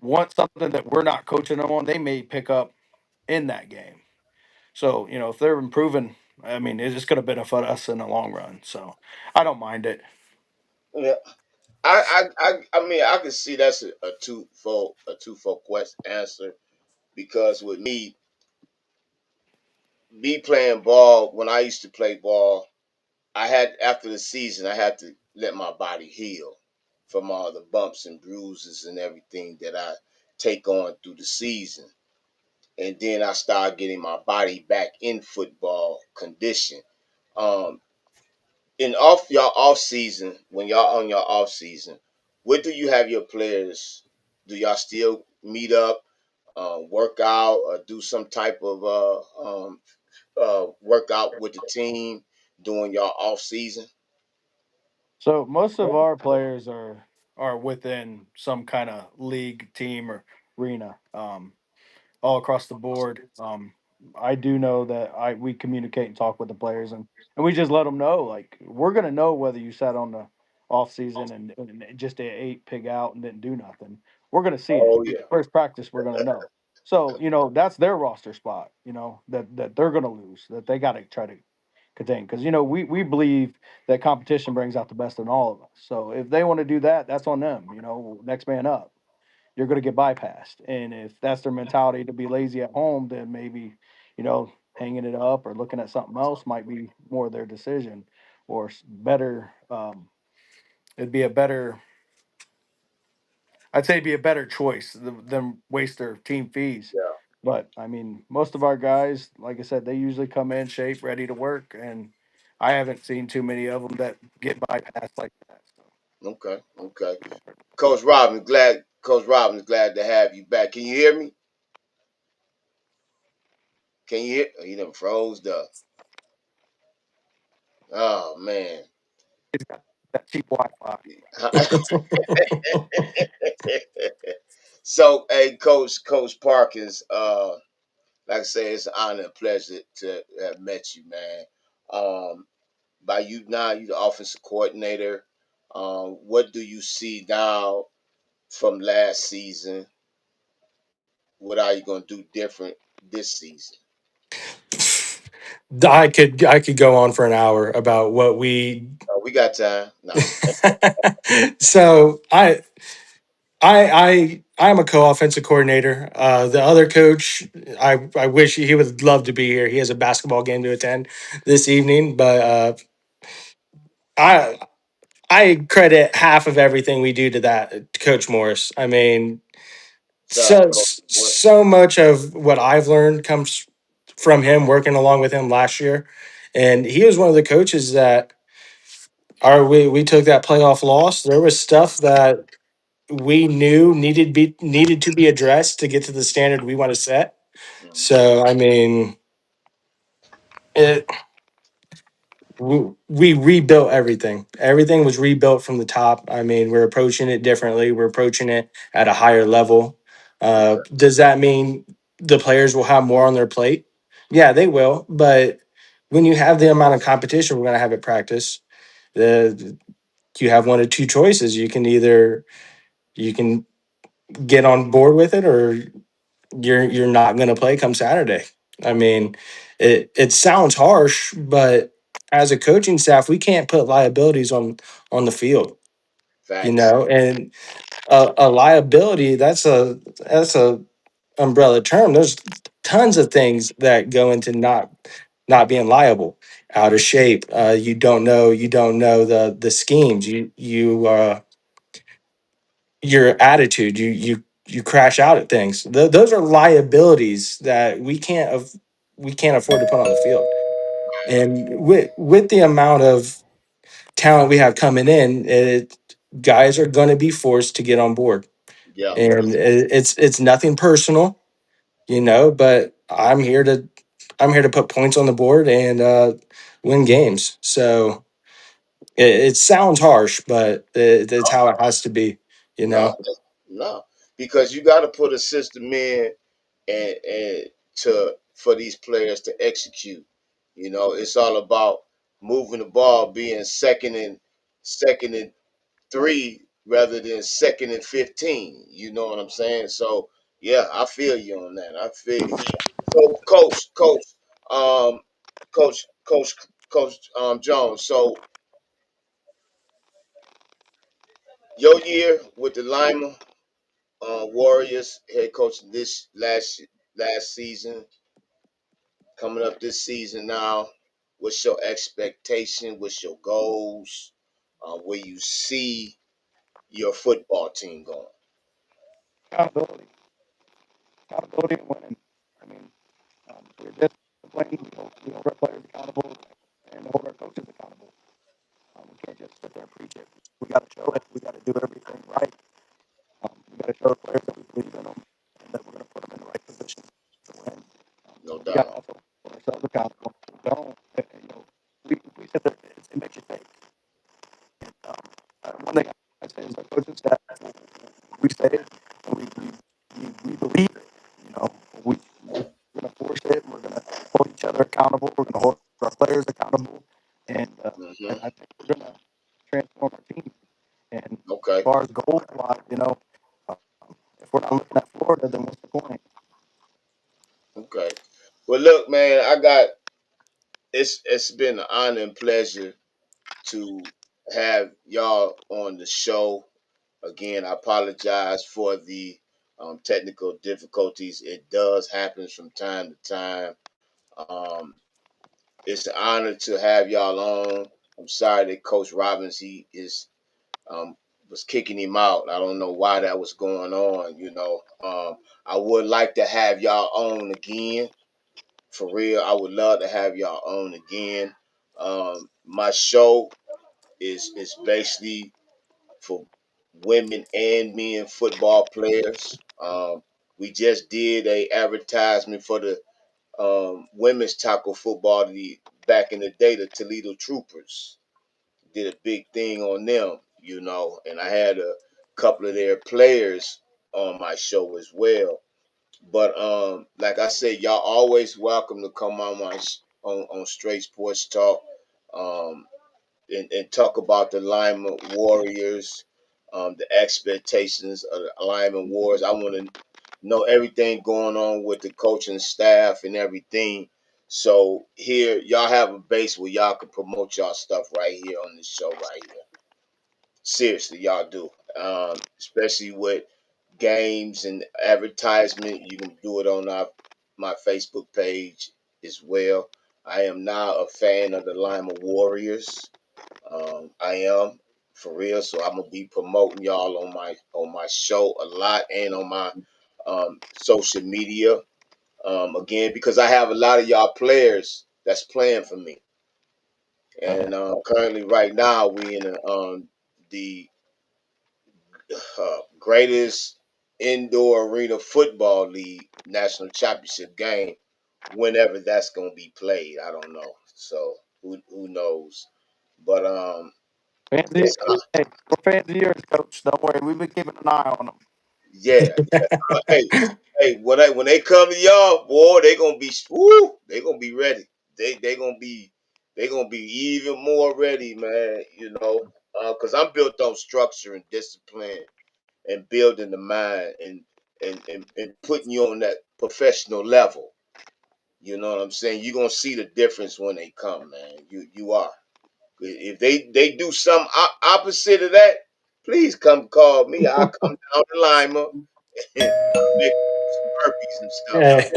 once something that we're not coaching them on, they may pick up in that game. So, if they're improving, I mean, it's just going to benefit us in the long run. So, I don't mind it. Yeah, I mean, I can see that's a twofold question answer because with me playing ball when I used to play ball, I had after the season I had to let my body heal from all the bumps and bruises and everything that I take on through the season. And then I started getting my body back in football condition. Um, in off season, when y'all on your off season, what do you have your players? Do y'all still meet up, work out, or do some type of workout with the team during y'all off season? So, most of our players are within some kind of league, team, or arena. All across the board. I do know that I we communicate and talk with the players, and we just let them know like we're gonna know whether you sat on the off season and just ate pig out and didn't do nothing. We're gonna see it. Oh yeah, First practice, we're gonna know. So that's their roster spot. That they're gonna lose. That they got to try to contain because we believe that competition brings out the best in all of us. So if they want to do that, that's on them. Next man up. you're going to get bypassed. And if that's their mentality to be lazy at home, then maybe, hanging it up or looking at something else might be more their decision, or better. It'd be a better, I'd say, it'd be a better choice than waste their team fees. Yeah. But I mean, most of our guys, like I said, they usually come in shape, ready to work, and I haven't seen too many of them that get bypassed like that. So. Okay. Okay. Coach Robin is glad to have you back. Can you hear me? Can you hear? Oh, you done froze up. Oh man. It's got that cheap Wi-Fi. So, hey, Coach Parkins, like I say, it's an honor and pleasure to have met you, man. Um, by you now, you the offensive coordinator. What do you see now from last season? What are you going to do different this season? I could go on for an hour about what we. We got time. No. So I'm a co-offensive coordinator. The other coach, I wish he would love to be here. He has a basketball game to attend this evening, but I I credit half of everything we do to that to Coach Morris. I mean, So, so much of what I've learned comes from him working along with him last year, and he was one of the coaches that we took that playoff loss. There was stuff that we knew needed to be addressed to get to the standard we want to set. mhm. So I mean, it we rebuilt everything. Everything was rebuilt from the top. I mean, we're approaching it differently. We're approaching it at a higher level. Okay. Does that mean the players will have more on their plate? Yeah, they will. But when you have the amount of competition we're going to have at practice, the you have one of two choices. You can get on board with it, or you're not going to play come Saturday. I mean, it sounds harsh, but as a coaching staff, we can't put liabilities on the field, Facts. and a liability, that's a umbrella term. There's tons of things that go into not being liable. Out of shape, you don't know the schemes, your attitude, you crash out at things. Those are liabilities that we can't afford to put on the field. And with the amount of talent we have coming in, guys are going to be forced to get on board. Yeah. And it's nothing personal, but I'm here to put points on the board and win games. So it sounds harsh, but it's how it has to be. You No, know. no, because you got to put a system in and to for these players to execute. It's all about moving the ball, being second and 3 rather than second and 15. You know what I'm saying? So yeah, I feel you on that. I feel you. So um, coach Jones. So your year with the Lima Warriors head coach this last season, coming up this season now. What's your expectation? What's your goals? Where you see your football team going? Accountability, accountability, and winning. I mean, we're disciplined. We hold our players accountable and hold our coaches accountable. We can't just sit there and preach it. We got to show it. We got to do everything right. We got to show the players that we believe in them and that we're going to put them in the right position to win. No We got to doubt. also hold ourselves accountable. We don't, we sit there. It makes you think. One thing I say is our coaching staff, we say it and we believe it. We're going to force it. We're going to hold each other accountable. We're going to hold our players accountable. And Hmm. I think we're going to transform our team. And as Okay. far as goals wise, uh, if we're not looking at Florida, then what's the point? Okay. Well, look, man, it's been an honor and pleasure to have y'all on the show. Again, I apologize for the technical difficulties. It does happen from time to time. Um, it's an honor to have y'all on. I'm sorry that Coach Robbins he is was kicking him out. I don't know why that was going on. I would like to have y'all on again. For real, I would love to have y'all on again. My show is basically for women and men football players. We just did a advertisement for the women's tackle football league back in the day, the Toledo Troopers. Did a big thing on them, and I had a couple of their players on my show as well. But like I said, y'all always welcome to come on on Straight Sports Talk. Um, and talk about the Lima Warriors, the expectations of the Lima Warriors. I want to know everything going on with the coaching staff and everything. So here, y'all have a base where y'all can promote y'all stuff right here on this show right here. Seriously, y'all do. Especially with games and advertisement, you can do it on my Facebook page as well. I am now a fan of the Lima Warriors. I am for real, so I'm gonna be promoting y'all on my show a lot and on my social media. Again, because I have a lot of y'all players that's playing for me, and currently right now we in the greatest indoor arena football league national championship game. Whenever that's gonna be played, I don't know. So who knows? But Fans of, yes, hey, we're fans of yours, Coach. Don't worry, we've been keeping an eye on yeah, yeah. Hey, hey, when they come to y'all, boy, they gonna be ready. They gonna be even more ready, man. Cause I'm built on structure and discipline and building the mind and putting you on that professional level. You know what I'm saying? You're gonna see the difference when they come, man. You are. If they do something opposite of that, please come call me. I'll come down to Lima and make some burpees and stuff. Yeah.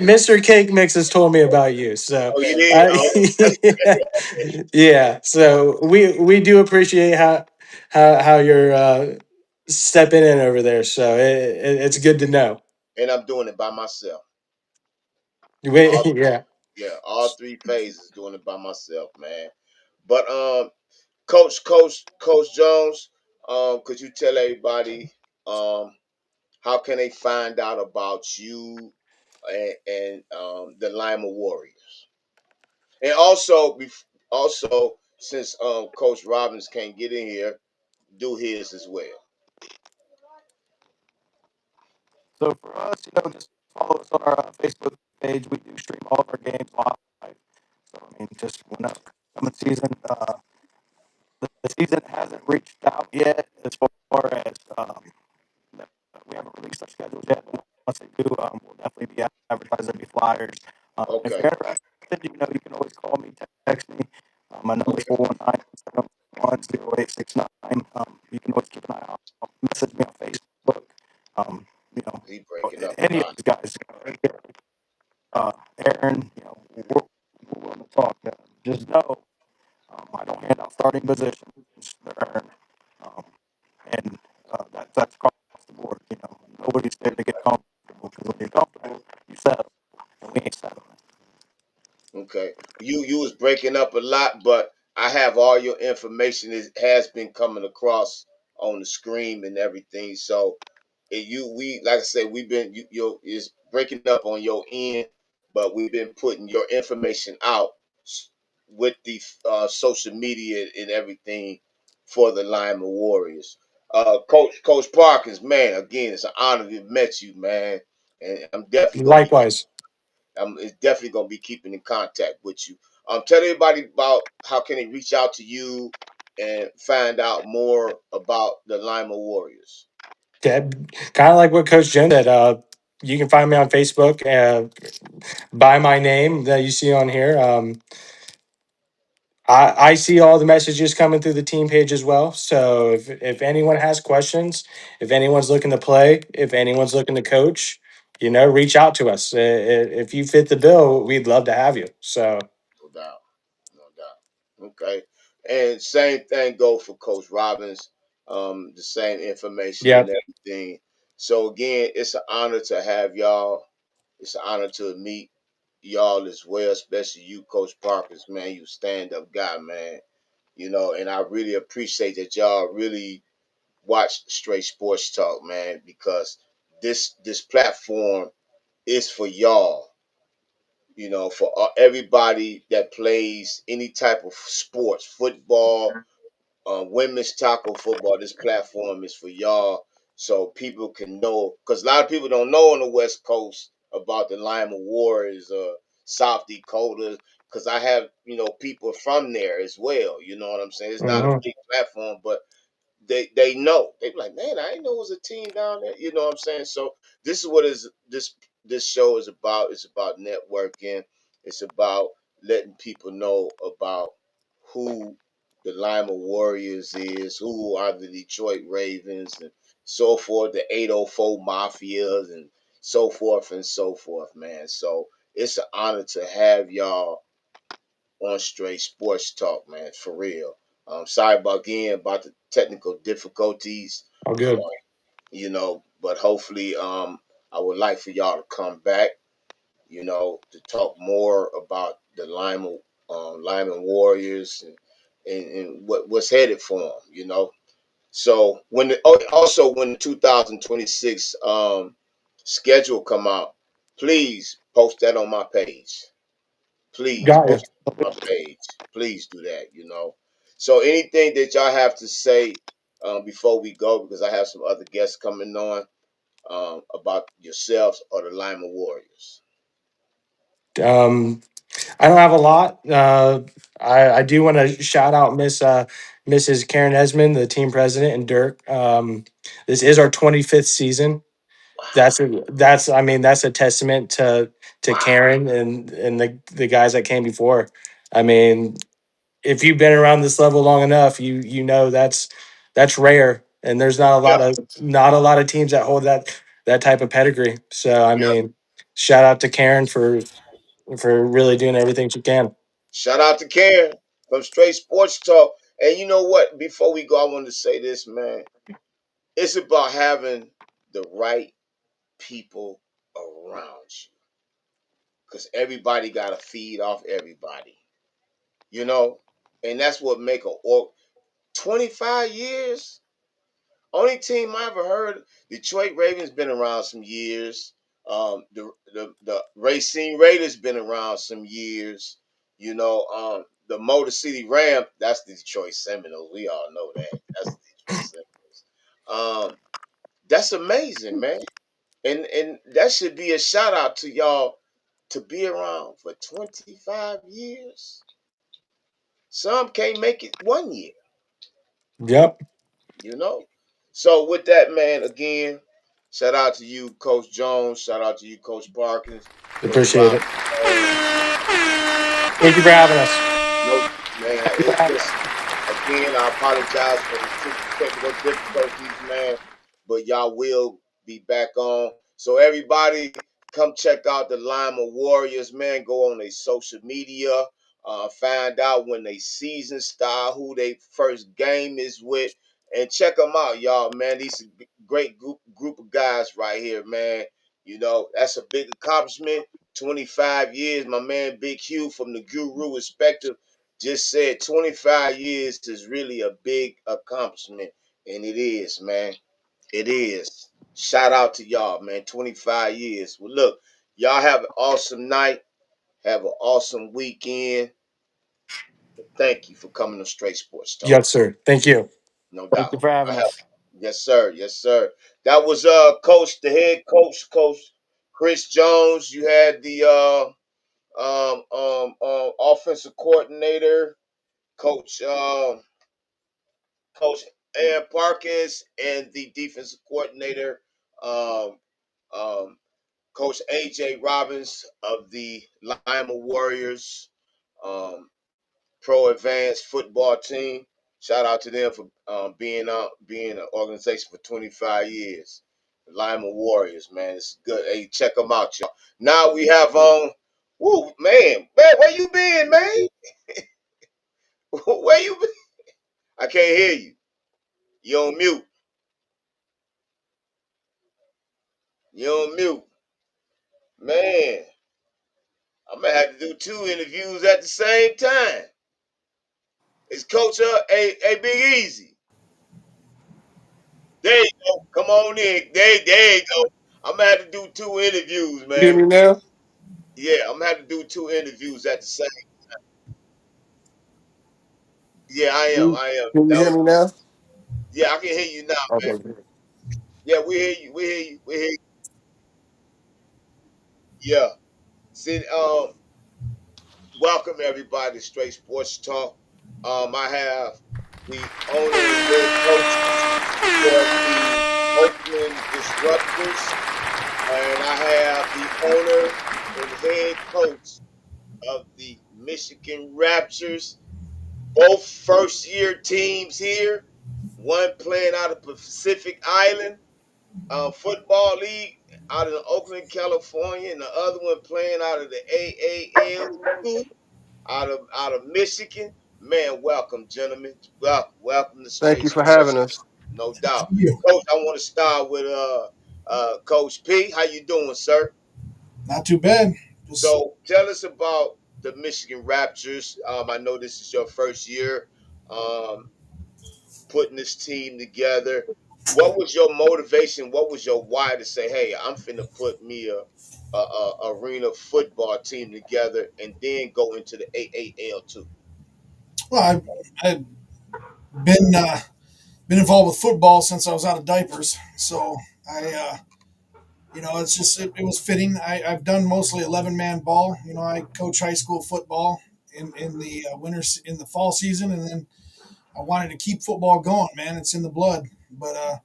Mr. Cake Mix has told me about you, so Oh, you did? I, Oh, that's great. yeah. So we do appreciate how you're stepping in over there. So it's good to know. And I'm doing it by myself. All Yeah. yeah, all three phases doing it by myself, man. But Coach Jones, could you tell everybody how can they find out about you and the Lima Warriors? And also since Coach Robbins can't get in here, do his as well. them. So for us, just follow us on our Facebook page. We do stream all of our games live. So I mean, just when upcoming season, the season hasn't reached out yet as far as we haven't released our schedules yet. But once they do, we'll definitely be advertising, there'll be flyers. If Okay, you're interested, you can always call me, text me. My number is okay. 419-711-0869. You can always keep an eye out. Message me on Facebook. Um, you know, He breaking up a any of lot. these guys, Aaron, we're willing to talk. Just know I don't hand out starting positions. They're earned. Um, and that's across the board. Nobody's there to get comfortable because when you're comfortable, you settle, and we ain't settling. Okay. You was breaking up a lot, but I have all your information. It has been coming across on the screen and everything. So we like I said, we've been you is breaking up on your end, but we've been putting your information out with the social media and everything for the Lima Warriors. Coach Parkins, man, again, it's an honor to have met you, man, and I'm definitely gonna be Likewise. it's definitely gonna be keeping in contact with you. Tell everybody about how can they reach out to you and find out more about the Lima Warriors. Yeah, kind of like what Coach Jen said. You can find me on Facebook by my name that you see on here. I see all the messages coming through the team page as well. So if anyone has questions, if anyone's looking to play, if anyone's looking to coach, reach out to us. If you fit the bill, we'd love to have you. So No doubt. No doubt. Okay. And same thing go for Coach Robbins. The same information yeah, and everything. So again, it's an honor to have y'all. It's an honor to meet y'all as well, especially you, Coach Parkins, man. You stand up guy, man. And I really appreciate that y'all really watch Straight Sports Talk, man, because this platform is for y'all. For everybody that plays any type of sports, football, women's tackle football. This platform is for y'all, so people can know. Because a lot of people don't know on the West Coast about the Lima Warriors, South Dakota. Because I have people from there as well. You know what I'm saying? It's not a hmm big platform, but they know. They be like, man, I didn't know it was a team down there. You know what I'm saying? So this is what is this show is about. It's about networking. It's about letting people know about who the Lima Warriors is, who are the Detroit Ravens, and so forth, the 804 Mafias, and so forth and so forth, man. So it's an honor to have y'all on Straight Sports Talk, man, for real. Sorry about again about the technical difficulties, all uh, good. but hopefully, I would like for y'all to come back, to talk more about the Lyman Warriors and what's headed for them, So also when the 2026 schedule come out, please post that on my page. Please Got you. post it on my page. Please do that. So anything that y'all have to say before we go, because I have some other guests coming on about yourselves or the Lima Warriors. Um, I don't have a lot. I do want to shout out Mrs. Karen Esmond, the team president, and Dirk. This is our 25th season. That's a testament to Wow. Karen and the guys that came before. I mean, if you've been around this level long enough, you know that's rare, and there's Yep. not a lot of teams that hold that type of pedigree. So I Yep. mean, shout out to Karen for really doing everything she can. Shout out to Karen from Straight Sports Talk. And you know what? Before we go, I wanted to say this, man. It's about having the right people around you. Because everybody got to feed off everybody. You know? And that's what make a 25 years. Only team I ever heard, Detroit Ravens been around some years. The Racine Raiders been around some years. The Motor City Ram, that's the Detroit Seminoles. We all know that. That's the Detroit Seminoles. That's amazing, man. And that should be a shout out to y'all to be around for 25 years. Some can't make it 1 year. Yep, you know. So with that, man, again, shout out to you, Coach Jones. Shout out to you, Coach Parkins, Coach appreciate Rob. it. Thank you for having us. No, man, listen. Again, I apologize for the technical difficulties, man, but y'all will be back on. So everybody, come check out the Lima Warriors, man. Go on their social media, find out when they season start, who they first game is with, and check them out, y'all, man. These are great group of guys right here, man. That's a big accomplishment. 25 years, my man Big Hugh from the Guru Perspective just said 25 years is really a big accomplishment. And it is, man. It is. Shout out to y'all, man. 25 years. Well, look, y'all have an awesome night. Have an awesome weekend. Thank you for coming to Straight Sports Talk. Yes, sir. Thank you. No Thank doubt. you for I having have. us. Yes, sir. Yes, sir. That was coach, the head coach, Coach Chris Jones. You had the offensive coordinator, Coach Coach Aaron Parkins, and the defensive coordinator, um, um, Coach AJ Robbins of the Lima Warriors. Um, Pro Advanced Football Team. Shout out to them for being an organization for 25 years. The Lima Warriors, man, it's good. Hey, check them out, y'all. Now we have woo, man, where you been, man? Where you been? I can't hear you. You on mute. You on mute, man. I'm gonna have to do two interviews at the same time. It's Coach a Big Easy. There you go. Come on in. There you go. I'm gonna have to do two interviews, You hear man. me now? Yeah, I'm gonna have to do two interviews at the same. Yeah, I am. Can I am. you That hear was. me now? Yeah, I can hear you now, man. Okay, good. Yeah, we hear you. We hear you. We hear you. Yeah. See, welcome everybody to Straight Sports Talk. I have the owner and head coaches for the Oakland Disruptors, and I have the owner and head coach of the Michigan Raptors. Both first year teams here. One playing out of Pacific Island Football League out of Oakland, California, and the other one playing out of the AAL2 out of Michigan. Man, welcome, gentlemen. Welcome to Thank you Straight for Sports. having us. No doubt. You. Coach, I want to start with Coach P. How you doing, sir? Not too bad. Just So tell us about the Michigan Raptors. I know this is your first year um, putting this team together. What was your motivation? What was your why to say, "Hey, I'm finna put me a arena football team together and then go into the AAL too?" well, I've been been involved with football since I was out of diapers, so it's just it was fitting. I've done mostly 11-man ball. I coach high school football in the in the fall season, and then I wanted to keep football going. Man, it's in the blood. But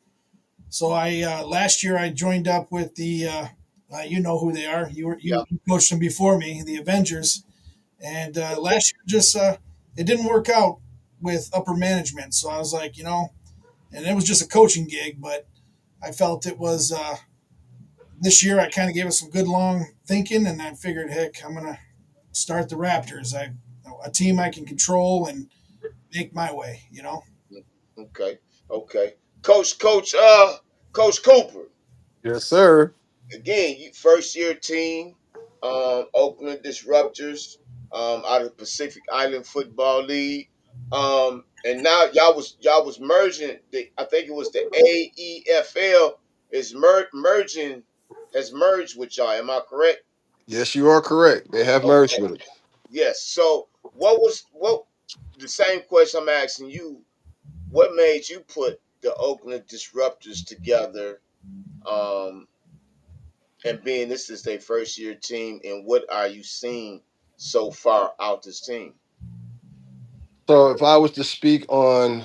so I last year I joined up with the you know who they are. Yeah, You coached them before me, the Avengers. And last year, just it didn't work out with upper management. So I was like, and it was just a coaching gig, but I felt it was this year. I kind of gave it some good long thinking, and I figured, heck, I'm gonna start the Raptors. A team I can control and make my way. okay, okay. Coach Cooper. Yes, sir. Again, you first year team, Oakland Disruptors, out of the Pacific Island Football League. And now y'all was merging I think it was the AEFL is merging has merged with y'all. Am I correct? Yes, you are correct. They have merged Okay. with it. Yes. So what the same question I'm asking you, what made you put the Oakland Disruptors together? Um and being this is their first year team, and what are you seeing so far out this team? So if I was to speak on,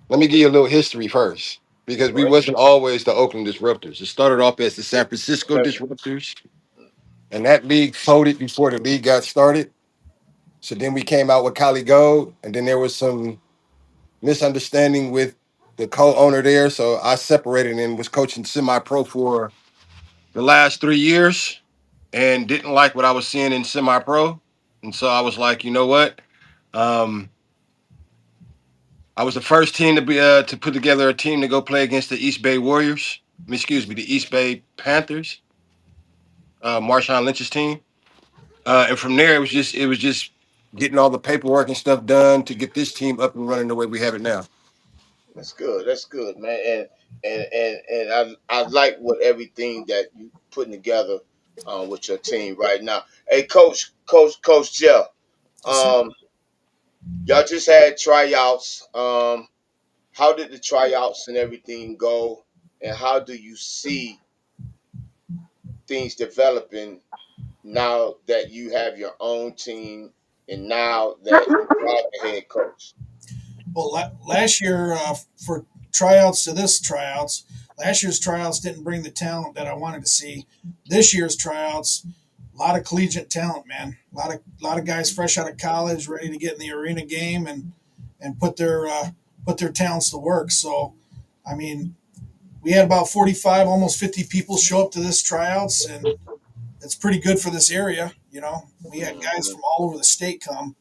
let me give you a little history first, because we Right? wasn't always the Oakland Disruptors. It started off as the San Francisco Okay. Disruptors, and that league folded before the league got started. So then we came out with Cali Gold, and then there was some misunderstanding with the co-owner there. So I separated and was coaching semi-pro for the last 3 years, and didn't like what I was seeing in semi-pro. And so I was like, you know what? Um, I was the first team to put together a team to go play against the East Bay Warriors. Excuse me, the East Bay Panthers, Marshawn Lynch's team. And from there, it was just getting all the paperwork and stuff done to get this team up and running the way we have it now. That's good. That's good, man. And I like what everything that you putting together with your team right now. Hey, Coach Jeff. Yes, sir. Um, y'all just had tryouts. How did the tryouts and everything go? And how do you see things developing now that you have your own team and now that you are the head coach? Well, last year for tryouts to this last year's tryouts didn't bring the talent that I wanted to see. This year's tryouts a lot of collegiate talent, man. A lot of guys fresh out of college, ready to get in the arena game and put their talents to work. So, I mean, we had about 45, almost 50 people show up to this tryouts, and it's pretty good for this area. You know, we had guys Mhm. from all over the state come.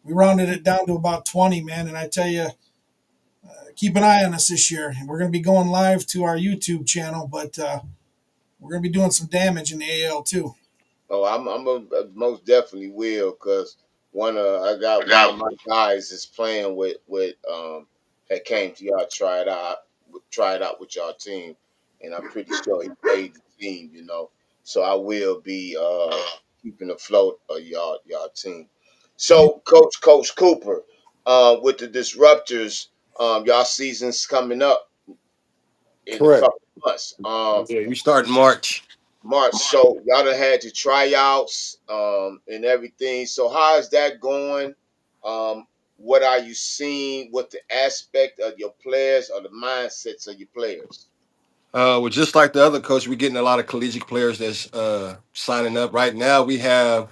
We rounded it down to about 20, man, and I tell you, keep an eye on us this year. We're going to be going live to our YouTube channel, but we're going to be doing some damage in the AL too. Oh, most definitely will, because I got one of my guys is playing with had came to y'all try it out with y'all team, and I'm pretty sure he made the team, you know. So I will be keeping afloat of y'all team. Yeah, So Coach Cooper, with the disruptors, y'all season's coming up in a Correct. couple of months. Yeah, we start in March. March. So y'all done had your tryouts and everything. So how is that going? What are you seeing? What the aspect of your players or the mindsets of your players? Well, just like the other coach, we're getting a lot of collegiate players that's signing up. Right now, we have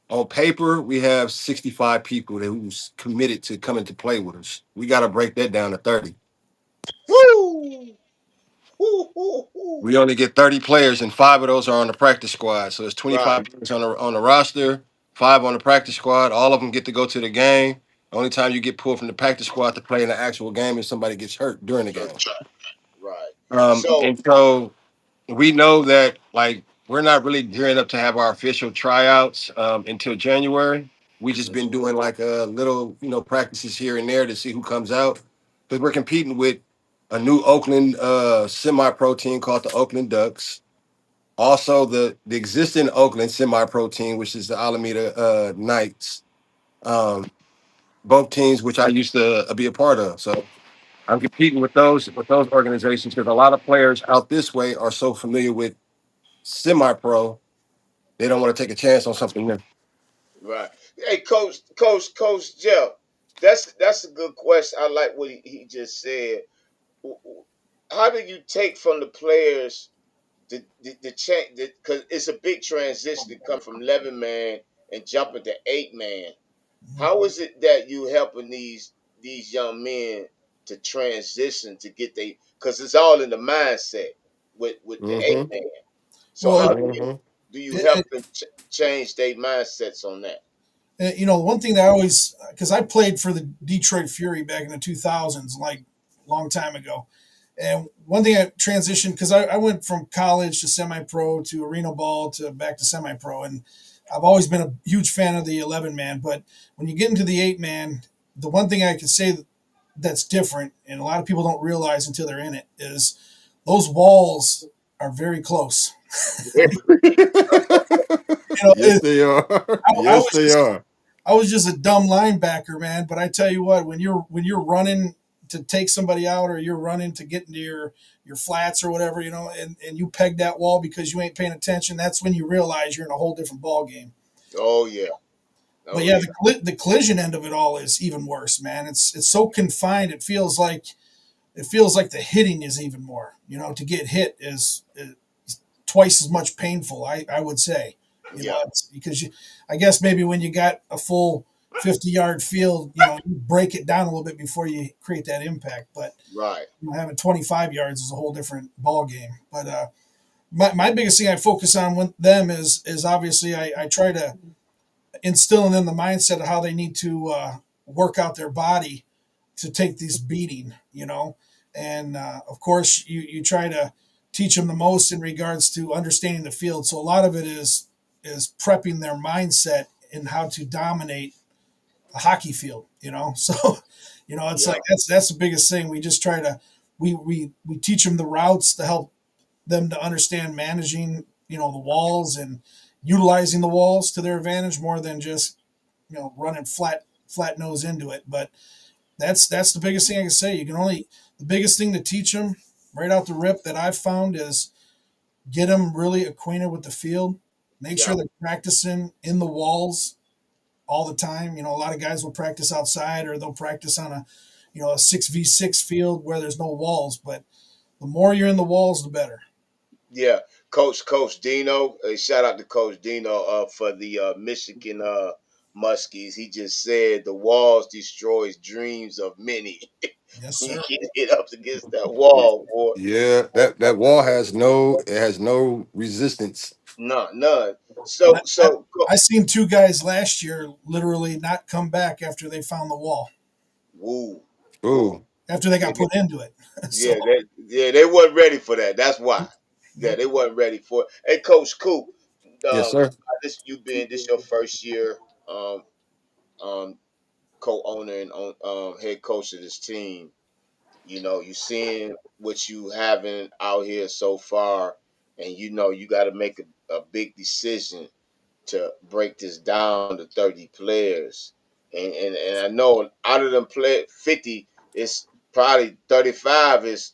on paper we have 65 people that who's committed to coming to play with us. We got to break that down to 30. Woo! Woo, woo, woo. We only get 30 players, and five of those are on the practice squad. So it's Right, 25 players on the roster, five on the practice squad. All of them get to go to the game. The only time you get pulled from the practice squad to play in the actual game is somebody gets hurt during the game. right. So And so we know that like we're not really gearing up to have our official tryouts until January. We just been doing like a little, practices here and there to see who comes out because we're competing with a new Oakland semi-pro team called the Oakland Ducks. Also, the existing Oakland semi-pro team, which is the Alameda Knights. Um, both teams, which I used to be a part of. So I'm competing with those organizations because a lot of players out this way are so familiar with semi-pro, they don't want to take a chance on something new. right. Hey, Coach Jeff, that's a good question. I like what he just said. How do you take from the players the change, because it's a big transition to come from 11 man and jumping to 8 man. How is it that you helping these young men to transition to get they, because it's all in the mindset with the eight Mm-hmm. man. So well, how Mm-hmm. do you it, help it, them change their mindsets on that? you know, one thing that I always, because I played for the Detroit Fury back in the 2000s, like a long time ago. And one thing I transitioned because I went from college to semi-pro to arena ball to back to semi-pro, and I've always been a huge fan of the 11 man. But when you get into the 8 man, the one thing I can say that's different, and a lot of people don't realize until they're in it, is those walls are very close. You know, Yes, they are. I Yes, was they just are. I was just a dumb linebacker, man. But I tell you what, when you're running to take somebody out, or you're running to get into your flats or whatever, you know, and you peg that wall because you ain't paying attention, that's when you realize you're in a whole different ball game. Oh yeah, But oh yeah, yeah, the collision end of it all is even worse, man. It's so confined. It feels like the hitting is even more. You know, to get hit is twice as much painful. I would say, you know, yeah, it's because I guess maybe when you got a full 50-yard field, you know, you break it down a little bit before you create that impact. But right, you know, having 25 yards is a whole different ball game. But my biggest thing I focus on with them is obviously I try to instill in them the mindset of how they need to work out their body to take this beating, you know. And of course, you try to teach them the most in regards to understanding the field. So a lot of it is prepping their mindset in how to dominate a hockey field, you know. So, you know, it's yeah, like that's the biggest thing. We just try to we teach them the routes to help them to understand managing, you know, the walls and utilizing the walls to their advantage more than just, you know, running flat nose into it. But that's the biggest thing I can say. The biggest thing to teach them right out the rip that I've found is get them really acquainted with the field. Make yeah, sure they're practicing in the walls all the time. You know, a lot of guys will practice outside, or they'll practice on a 6v6 field where there's no walls. But the more you're in the walls, the better. Yeah, Coach Dino. Shout out to Coach Dino for the Michigan Muskies. He just said the walls destroys dreams of many. Yes, You sir. get hit up against that wall, boy. Yeah, that wall has no resistance. None. And So I seen two guys last year literally not come back after they found the wall, woo, woo. Ooh, after they Yeah, got put into it. So, they wasn't ready for that. That's why. Yeah, yep. they wasn't ready for it. Hey, Coach Coop, yes, sir. this your first year, um, co-owner and head coach of this team. You know, you seeing what you having out here so far, and you know you got to make a big decision to break this down to 30 players. And I know out of them 50, it's probably 35 is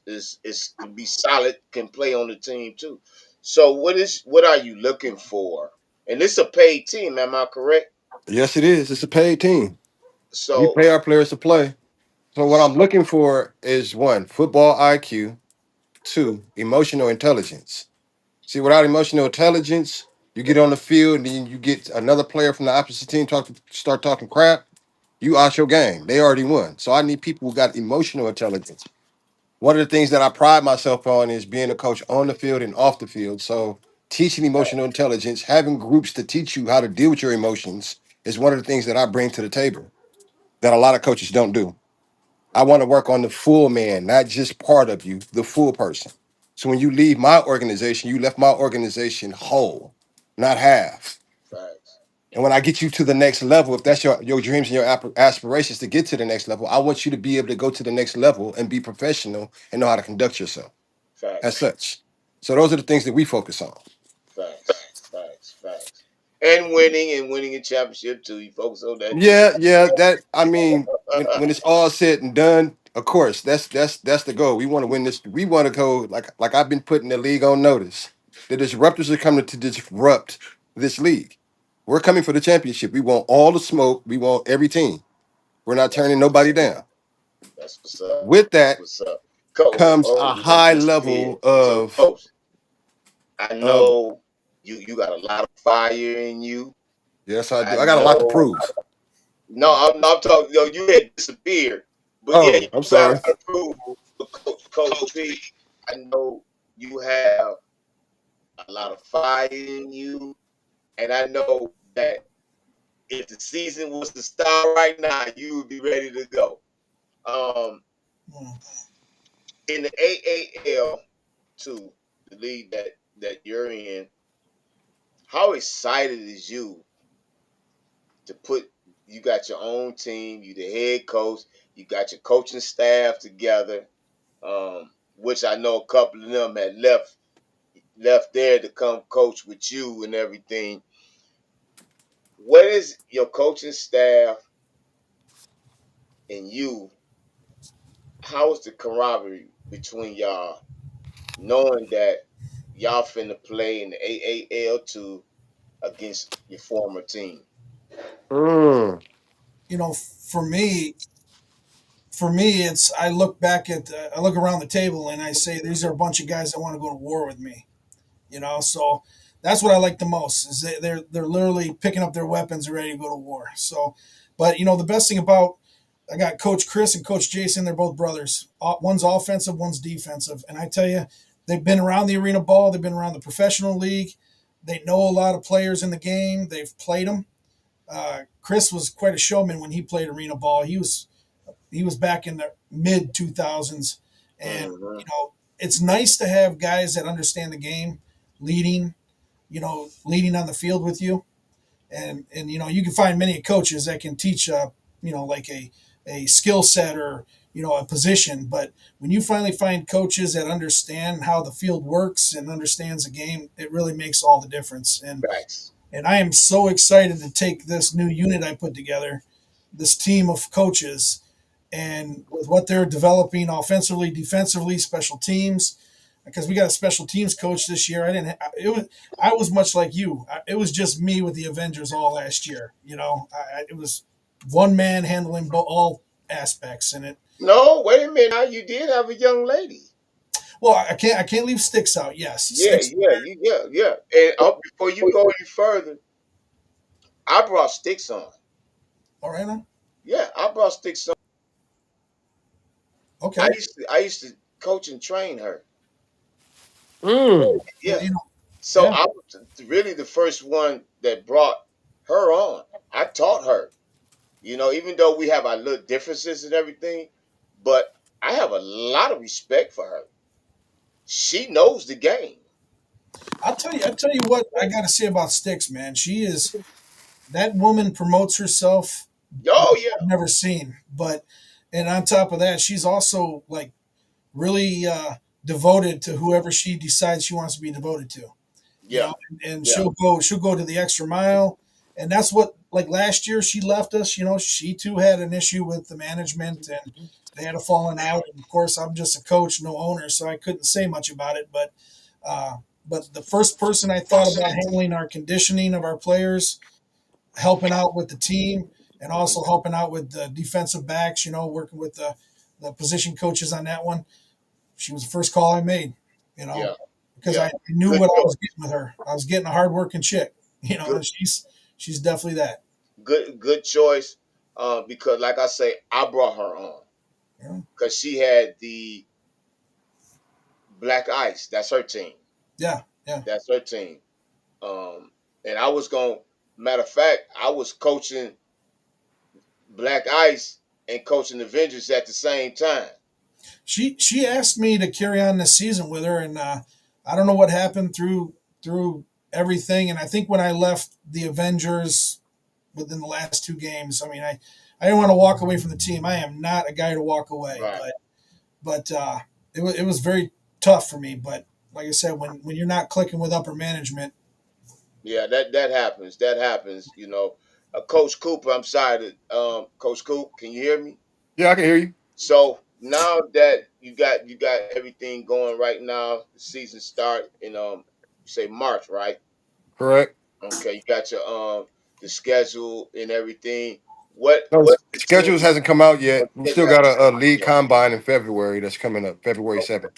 to be solid, can play on the team too. So what are you looking for? And this is a paid team, am I correct? Yes, it is. It's a paid team. We So, pay our players to play. So what I'm so looking for is one, football IQ, two, emotional intelligence. See, without emotional intelligence, you get on the field and then you get another player from the opposite team start talking crap. You out your game. They already won. So I need people who got emotional intelligence. One of the things that I pride myself on is being a coach on the field and off the field. So teaching emotional intelligence, having groups to teach you how to deal with your emotions is one of the things that I bring to the table that a lot of coaches don't do. I want to work on the full man, not just part of you, the full person. So when you leave my organization, you left my organization whole, not half. facts, And when I get you to the next level, if that's your dreams and your aspirations to get to the next level, I want you to be able to go to the next level and be professional and know how to conduct yourself as facts, such. So those are the things that we focus on. facts. And winning a championship too. You focus on that too. Yeah, yeah. That I mean, when it's all said and done, of course, that's the goal. We want to win this. We want to go like I've been putting the league on notice. The disruptors are coming to disrupt this league. We're coming for the championship. We want all the smoke. We want every team. We're not That's turning nobody down. that's what's up. With That's that what's up. Coach, comes oh, a don't high disappear. level So, of coach, I of know you got a lot of fire in you. yes, I I do. I got a lot to know. prove. No, I'm talking. Yo, you had disappeared, but yeah, Oh, you I'm got a sorry. lot of proof. But Coach P, I know you have a lot of fire in you, and I know that if the season was to start right now, you would be ready to go. Um, Mm. in the AAL too, the league that you're in, how excited is you to put? You got your own team. You the head coach. You got your coaching staff together. Which I know a couple of them had left there to come coach with you and everything. What is your coaching staff and you? How is the camaraderie between y'all, knowing that y'all finna play in the AAL2 against your former team? Mm. You know, for me, it's I look around the table and I say these are a bunch of guys that want to go to war with me. You know, so that's what I like the most is they're literally picking up their weapons and ready to go to war. So, but you know, the best thing about I got Coach Chris and Coach Jason. They're both brothers. One's offensive, one's defensive, and I tell you, they've been around the arena ball. They've been around the professional league. They know a lot of players in the game. They've played them. Chris was quite a showman when he played arena ball. He was back in the mid 2000s, and Mm-hmm. you know it's nice to have guys that understand the game, leading, leading on the field with you, and you know you can find many coaches that can teach like a skill set or a position, but when you finally find coaches that understand how the field works and understands the game, it really makes all the difference. Facts. And I am so excited to take this new unit I put together, this team of coaches, and with what they're developing offensively, defensively, special teams. Because we got a special teams coach this year. I was much like you. It was just me with the Avengers all last year. It was one man handling all aspects, and it. No, wait a minute. Now you did have a young lady. Well, I can't leave sticks out. Yes, Yeah, sticks. yeah, yeah. And before you go any further, I brought sticks on. All right, now. Yeah, I brought sticks on. Okay. I used to coach and train her. Mm. Well, Yeah. So yeah. I was really the first one that brought her on. I taught her. Even though we have our little differences and everything, but I have a lot of respect for her. She knows the game. I'll tell you what I got to say about Sticks, man. She is that woman promotes herself like Oh yeah, I've never seen. But and on top of that, she's also like really devoted to whoever she decides she wants to be devoted to. You yeah, know, and yeah, she'll go to the extra mile, and that's what like last year she left us. She too had an issue with the management, and they had a falling out. And of course, I'm just a coach, no owner, so I couldn't say much about it. Uh, but the first person I thought about handling our conditioning of our players, helping out with the team, and hmm also helping out with the defensive backs. Working with the position coaches on that one. She was the first call I made. You know, yeah, because yeah. I knew Good what I was choice. getting with her. I was getting a hardworking chick. Good, And she's definitely that. good choice. Because like I say, I brought her on Yeah, because she had the black ice. That's her team. yeah, yeah. That's her team. Um, and I was going. Matter of fact, I was coaching Black Ice and coaching Avengers at the same time. She asked me to carry on this season with her, and I don't know what happened through everything. And I think when I left the Avengers within the last two games, I mean, I didn't want to walk away from the team. I am not a guy to walk away, Right. but it was very tough for me. But like I said, when you're not clicking with upper management, Yeah, that happens. That happens. Coach Cooper. I'm sorry to Coach Coop. Can you hear me? Yeah, I can hear you. So now that you got everything going right now, the season start in say March, right? Correct. Okay, you got your the schedule and everything. What No, what's the schedules team? hasn't come out yet. What We schedule still has got a come out league yet? combine in February that's coming up, February Okay. 7th.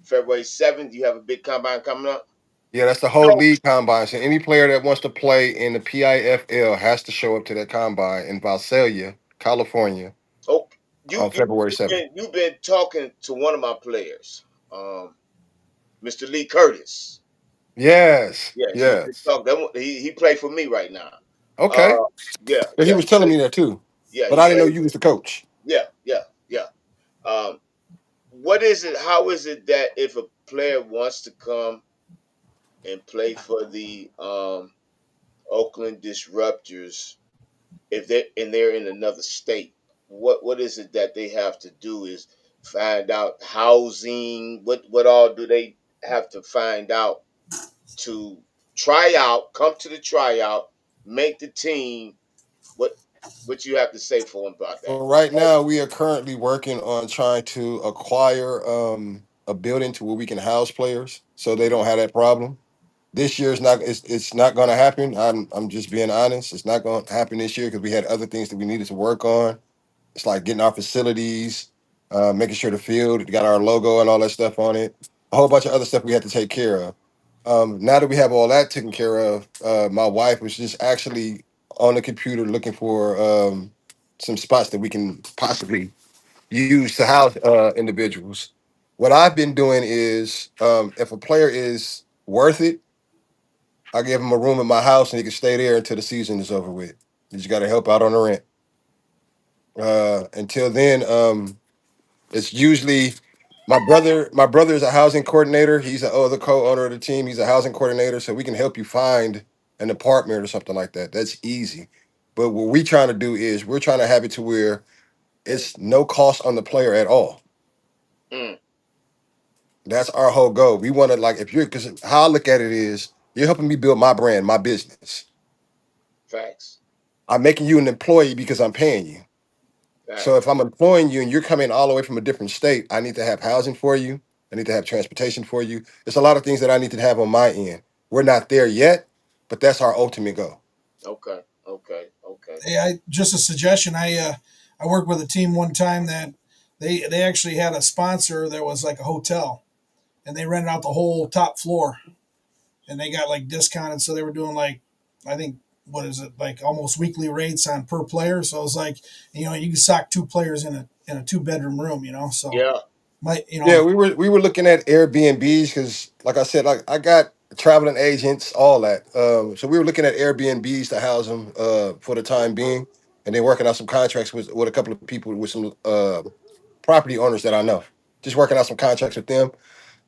February 7th, you have a big combine coming up. Yeah, that's the whole league combine. So any player that wants to play in the PIFL has to show up to that combine in Visalia, California, Oh, on you February you've 7th. been you've been talking to one of my players, Mr. Lee Curtis. Yes, Yes, you've been yes. talking. He played for me right now. Okay. Uh, yeah, Yeah, he yeah, was telling me that too, yeah. but He I didn't know played. you was the coach. Yeah, yeah, yeah. What is it? How is it that if a player wants to come and play for the Oakland Disruptors, if they're in another state, what is it that they have to do? Is find out housing? What all do they have to find out to try out? Come to the tryout, make the team. What what you have to say for them about that? Well, right now we are currently working on trying to acquire a building to where we can house players, so they don't have that problem. This year is not it's not going to happen. I'm just being honest. It's not going to happen this year because we had other things that we needed to work on. It's like getting our facilities, making sure the field got our logo and all that stuff on it. A whole bunch of other stuff we had to take care of. Now that we have all that taken care of, my wife was just actually on the computer looking for some spots that we can possibly use to house individuals. What I've been doing is, if a player is worth it, I give him a room in my house and he can stay there until the season is over with. You just got to help out on the rent. Until then, it's usually my brother. My brother is a housing coordinator. He's the co-owner of the team. He's a housing coordinator, so we can help you find an apartment or something like that. That's easy. But what we're trying to do is we're trying to have it to where it's no cost on the player at all. Mm, That's our whole goal. We want to like if you're because how I look at it is you're helping me build my brand, my business. facts, I'm making you an employee because I'm paying you. So facts. if I'm employing you and you're coming all the way from a different state, I need to have housing for you. I need to have transportation for you. There's a lot of things that I need to have on my end. We're not there yet, but that's our ultimate goal. Okay, okay, okay. hey, I just a suggestion. I worked with a team one time that they actually had a sponsor that was like a hotel, and they rented out the whole top floor, and they got like discounted. So they were doing like, I think, what is it, like almost weekly rates on per player. So it was like, you can sock two players in a two-bedroom room. So Yeah. might Yeah, we were looking at Airbnbs because, like I said, like I got traveling agents, all that. So we were looking at Airbnbs to house them for the time being, and then working out some contracts with a couple of people with some property owners that I know. Just working out some contracts with them.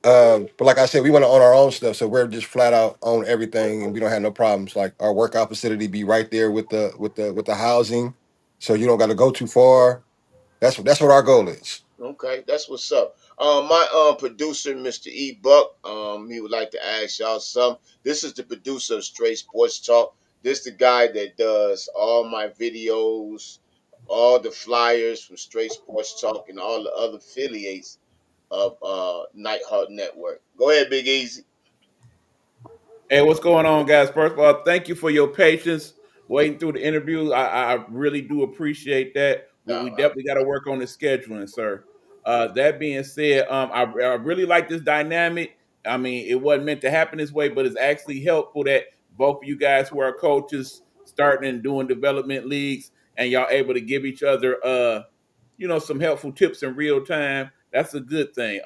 But like I said, we want to own our own stuff, so we're just flat out own everything, and we don't have no problems. Like our workout facility be right there with the housing, so you don't got to go too far. That's what our goal is. Okay, that's what's up. My producer, Mr. E Buck, he would like to ask y'all something. This is the producer of Straight Sports Talk. This the guy that does all my videos, all the flyers from Straight Sports Talk, and all the other affiliates of Nighthawk Network. Go ahead, Big Easy. Hey, what's going on, guys? First of all, thank you for your patience waiting through the interview. I really do appreciate that. We Uh-huh. definitely got to work on the scheduling, sir. That being said, I really like this dynamic. I mean, it wasn't meant to happen this way, but it's actually helpful that both of you guys who are coaches starting and doing development leagues, and y'all able to give each other, some helpful tips in real time. That's a good thing.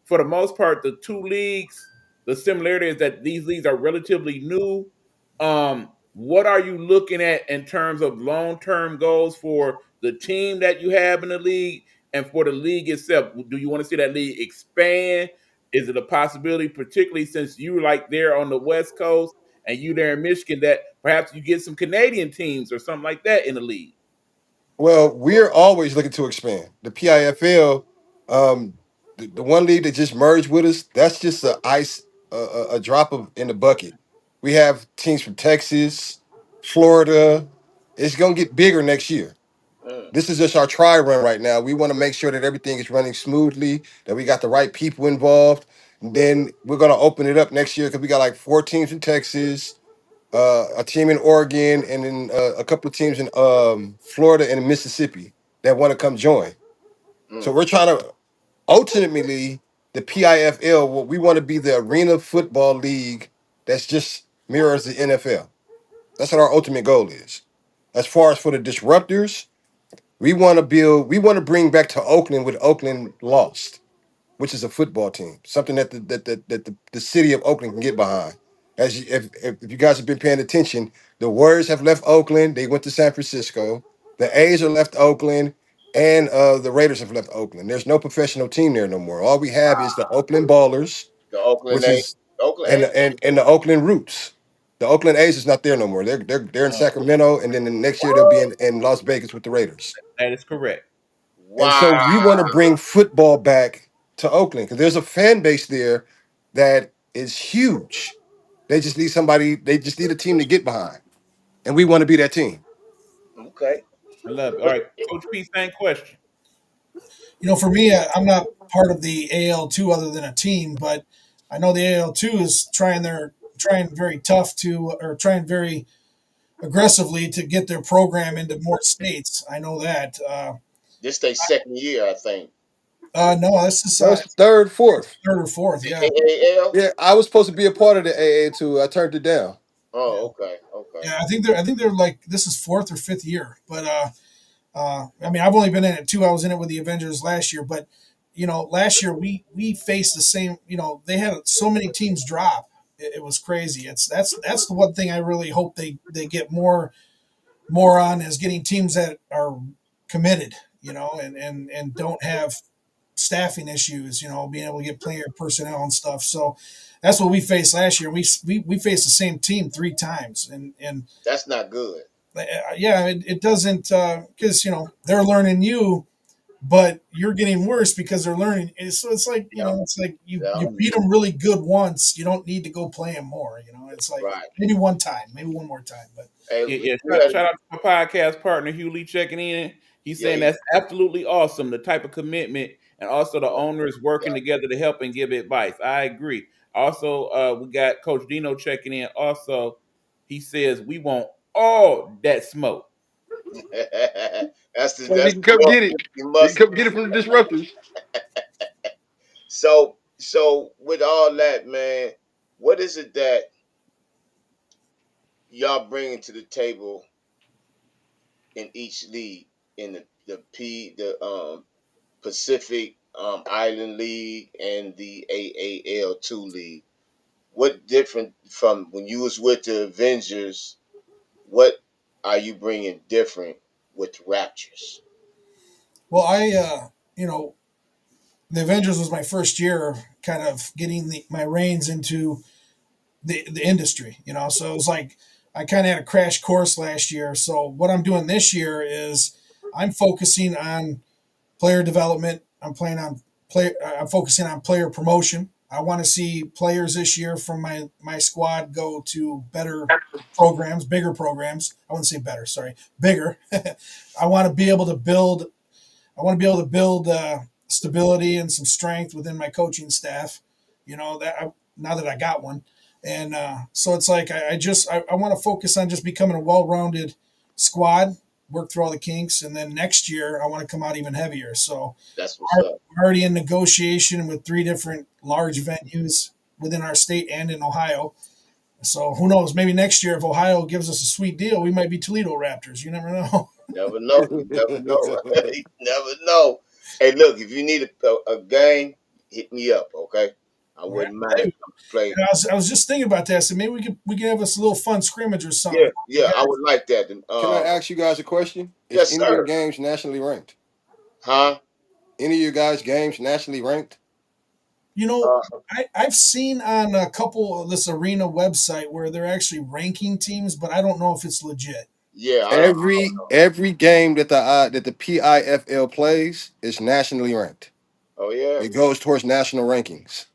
For the most part, the two leagues, the similarity is that these leagues are relatively new. What are you looking at in terms of long-term goals for the team that you have in the league and for the league itself? Do you want to see that league expand? Is it a possibility, particularly since you like there on the West Coast and you there in Michigan, that perhaps you get some Canadian teams or something like that in the league? Well, we're always looking to expand. The PIFL, the one league that just merged with us, that's just a drop of in the bucket. We have teams from Texas, Florida. It's gonna get bigger next year. Mm, This is just our try run right now. We want to make sure that everything is running smoothly, that we got the right people involved. And then we're gonna open it up next year because we got like 4 teams in Texas, a team in Oregon, and then a couple of teams in Florida and Mississippi that want to come join. So mm. we're trying to ultimately the PIFL. What we want to be the arena football league that's just mirrors the NFL. That's what our ultimate goal is. As far as for the disruptors, we want to build. We want to bring back to Oakland what Oakland lost, which is a football team, something that the city of Oakland can get behind. If you guys have been paying attention, the Warriors have left Oakland. They went to San Francisco. The A's are left Oakland, and the Raiders have left Oakland. There's no professional team there no more. All we have is the Oakland Ballers, The Oakland which A, is Oakland and A. and the Oakland Roots. The Oakland A's is not there no more. They're in Uh, Sacramento, and then the next year they'll be in Las Vegas with the Raiders. that is correct. And so Wow. we want to bring football back to Oakland because there's a fan base there that is huge. They just need somebody, they just need a team to get behind. And we want to be that team. Okay. I love it. All right, Coach P, same question. For me, I'm not part of the AL2 other than a team, but I know the AL2 is trying very tough to, or trying very aggressively to get their program into more states. I know that. This their second year, I think. No, this is That's third, fourth. third or fourth. The Yeah, AAL? Yeah, I was supposed to be a part of the AA too. I turned it down. yeah, Oh, okay. Okay. yeah. I think they're like this is fourth or fifth year, but I mean, I've only been in it two. I was in it with the Avengers last year, but last year we faced the same. They had so many teams drop. It was crazy. That's the one thing I really hope they get more on is getting teams that are committed. And don't have staffing issues. Being able to get player personnel and stuff. So that's what we faced last year. We faced the same team three times, and That's not good. yeah, it doesn't because they're learning you, but you're getting worse because they're learning. So it's like Yeah. it's like Yeah. you beat them really good once. You don't need to go play them more. It's like Right. maybe one time, maybe one more time, but Hey, Yeah, yeah. we had Shout out to my podcast partner Hugh Lee checking in. He's yeah, saying that's absolutely awesome. The type of commitment and also the yeah, owners working yeah. together to help and give advice. I agree. Also, we got Coach Dino checking in. Also, he says we want all that smoke. So he That's can the come North get it. Michigan He can muscle. come get it from the disruptors. So So with all that, man, what is it that y'all bringing to the table in each league in the Pacific Island League and the AAL2 League? What different from when you was with the Avengers? What are you bringing different with Raptors? Well, you know, the Avengers was my first year, kind of getting my reins into the industry. So it was like I kind of had a crash course last year. So what I'm doing this year is I'm focusing on player development. I'm focusing on player promotion. I want to see players this year from my squad go to better programs, bigger programs. I wouldn't say better, sorry, bigger. I want to be able to build. I want to be able to build stability and some strength within my coaching staff. Now that I got one, and so it's like I want to focus on just becoming a well-rounded squad, work through all the kinks, and then next year I want to come out even heavier. So That's what's up. we're already in negotiation with three different large venues within our state and in Ohio. So who knows? Maybe next year, if Ohio gives us a sweet deal, we might be Toledo Raptors. You never know. Never know. You never know, right? You never know. Hey, look, if you need a game, hit me up, okay? I All right. wouldn't mind Hey, coming to play. I was just thinking about that. So maybe we could have us a little fun scrimmage or something. Yeah, You yeah, guys, I would like that. Can I ask you guys a question? Is Yes, any of your sir. games nationally ranked? Huh? Any of your guys' games nationally ranked? you know, Uh, I've seen on a couple of this arena website where they're actually ranking teams, but I don't know if it's legit. yeah, I don't Every know. every game that the PIFL plays is nationally ranked. Oh yeah, It goes towards national rankings.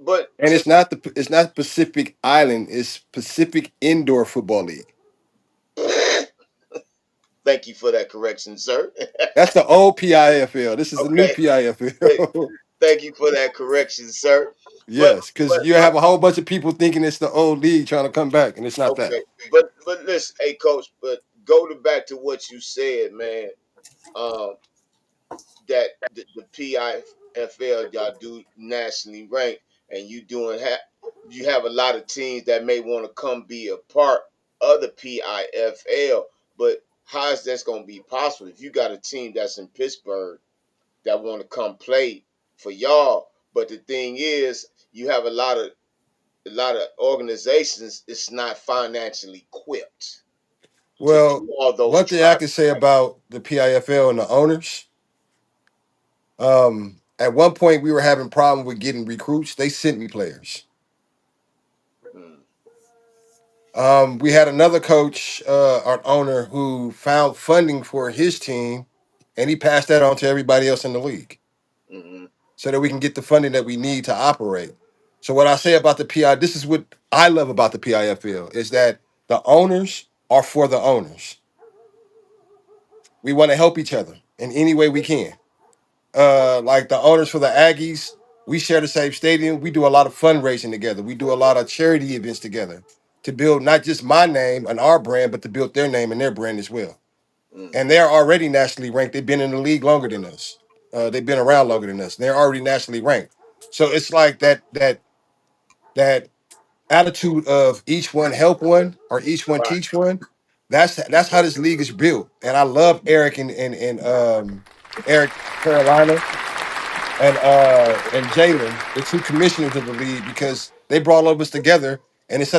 but And it's not Pacific Island, it's Pacific Indoor Football League. thank you for that correction, sir. That's the old PIFL. This is the new Okay, Th- PIFL. thank you for that correction, sir. But Yes, because but you have a whole bunch of people thinking it's the old league trying to come back, and it's not that. okay, but listen, hey, coach, but go to back to what you said, man. Um, that the PIFL y'all do nationally ranked, and you have a lot of teams that may want to come be a part of the PIFL, but how is that going to be possible if you got a team that's in Pittsburgh that want to come play for y'all? But the thing is, you have a lot of organizations. It's not financially equipped to Well, do all those one thing I trials. can say about the PIFL and the owners, at one point we were having problem with getting recruits. They sent me players. Mm, We had another coach, our owner, who found funding for his team, and he passed that on to everybody else in the league, mm-hmm, so that we can get the funding that we need to operate. So what I say about the PI, this is what I love about the PIFL, is that the owners are for the owners. We want to help each other in any way we can. Like the owners for the Aggies, we share the same stadium. We do a lot of fundraising together. We do a lot of charity events together to build not just my name and our brand, but to build their name and their brand as well. mm, And they're already nationally ranked. They've been in the league longer than us. They've been around longer than us. They're already nationally ranked. So it's like that attitude of each one help one or each one right. teach one. That's how this league is built. And I love Eric and Eric Carolina and Jalen, the two commissioners of the league, because they brought all of us together. And it's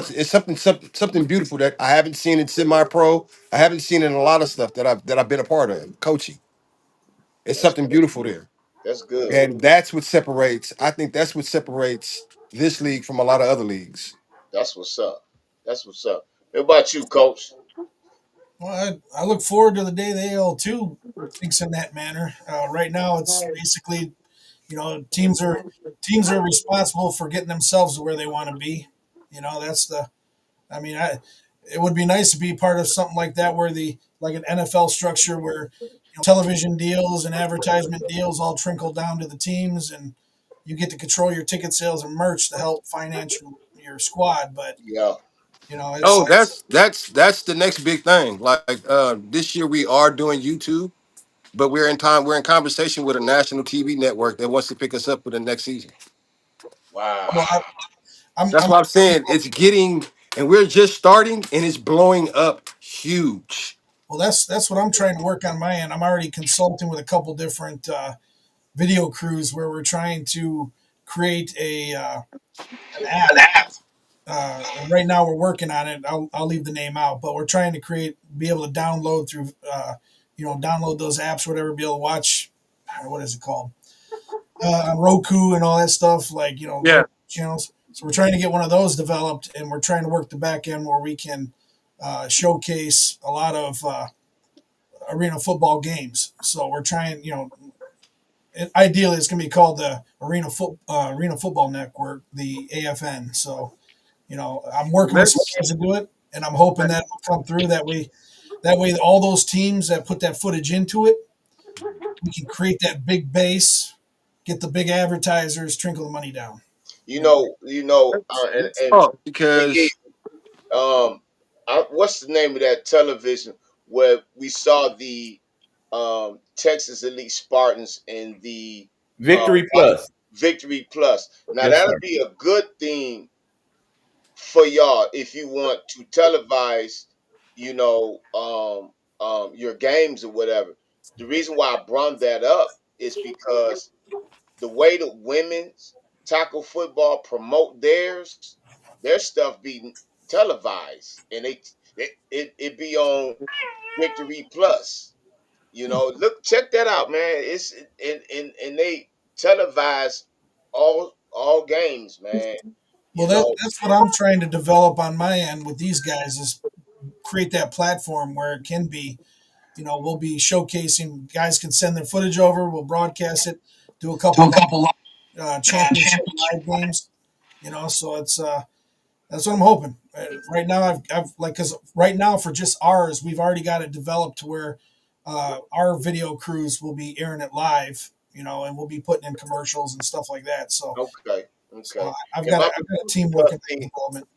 something beautiful that I haven't seen in semi-pro. I haven't seen in a lot of stuff that I've been a part of coaching. It's That's something beautiful there, that's good. and that's what separates. I think that's what separates this league from a lot of other leagues. That's what's up. That's what's up. What about you, coach? Well, I look forward to the day the AL2 thinks in that manner. Right now, it's basically teams are responsible for getting themselves to where they want to be. That's the. I mean, it would be nice to be part of something like that, where the like an NFL structure where television deals and advertisement deals all trickle down to the teams, and you get to control your ticket sales and merch to help finance your squad. But Yeah, it's Oh, like that's the next big thing. Like this year we are doing YouTube, but we're in conversation with a national TV network that wants to pick us up for the next season. Well, Wow. That's I'm what I'm saying. It's getting, and we're just starting, and it's blowing up huge. well. That's what I'm trying to work on my end. I'm already consulting with a couple different video crews where we're trying to create a an app. Right now, we're working on it. I'll leave the name out, but we're trying to be able to download through, download those apps, whatever, be able to watch. What is it called? On Roku and all that stuff, like Yeah. Roku channels. So we're trying to get one of those developed, and we're trying to work the back end where we can showcase a lot of arena football games. So we're trying, ideally it's going to be called the Arena Football Network, the AFN. So I'm working with some Let's guys to do it, and I'm hoping that will come through. That way, all those teams that put that footage into it, we can create that big base, get the big advertisers, trickle the money down. And, let's talk because um, what's the name of that television where we saw the Texas Elite Spartans in the uh, Victory Plus. Victory Plus? Now Yes, that'll sir. be a good thing for y'all if you want to televise, your games or whatever. The reason why I brought that up is because the way the women's tackle football promote their stuff be televised, and it be on Victory Plus. Look, check that out, man. It's and they televise all games, man. Well, You know, that's what I'm trying to develop on my end with these guys is create that platform where it can be, we'll be showcasing. Guys can send their footage over. We'll broadcast it. Do a couple championship live games. So that's what I'm hoping. Right now, I've like because right now for just ours, we've already got it developed to where our video crews will be airing it live. And we'll be putting in commercials and stuff like that. So, okay, so okay. I've And got my I've got a team does working on things, development.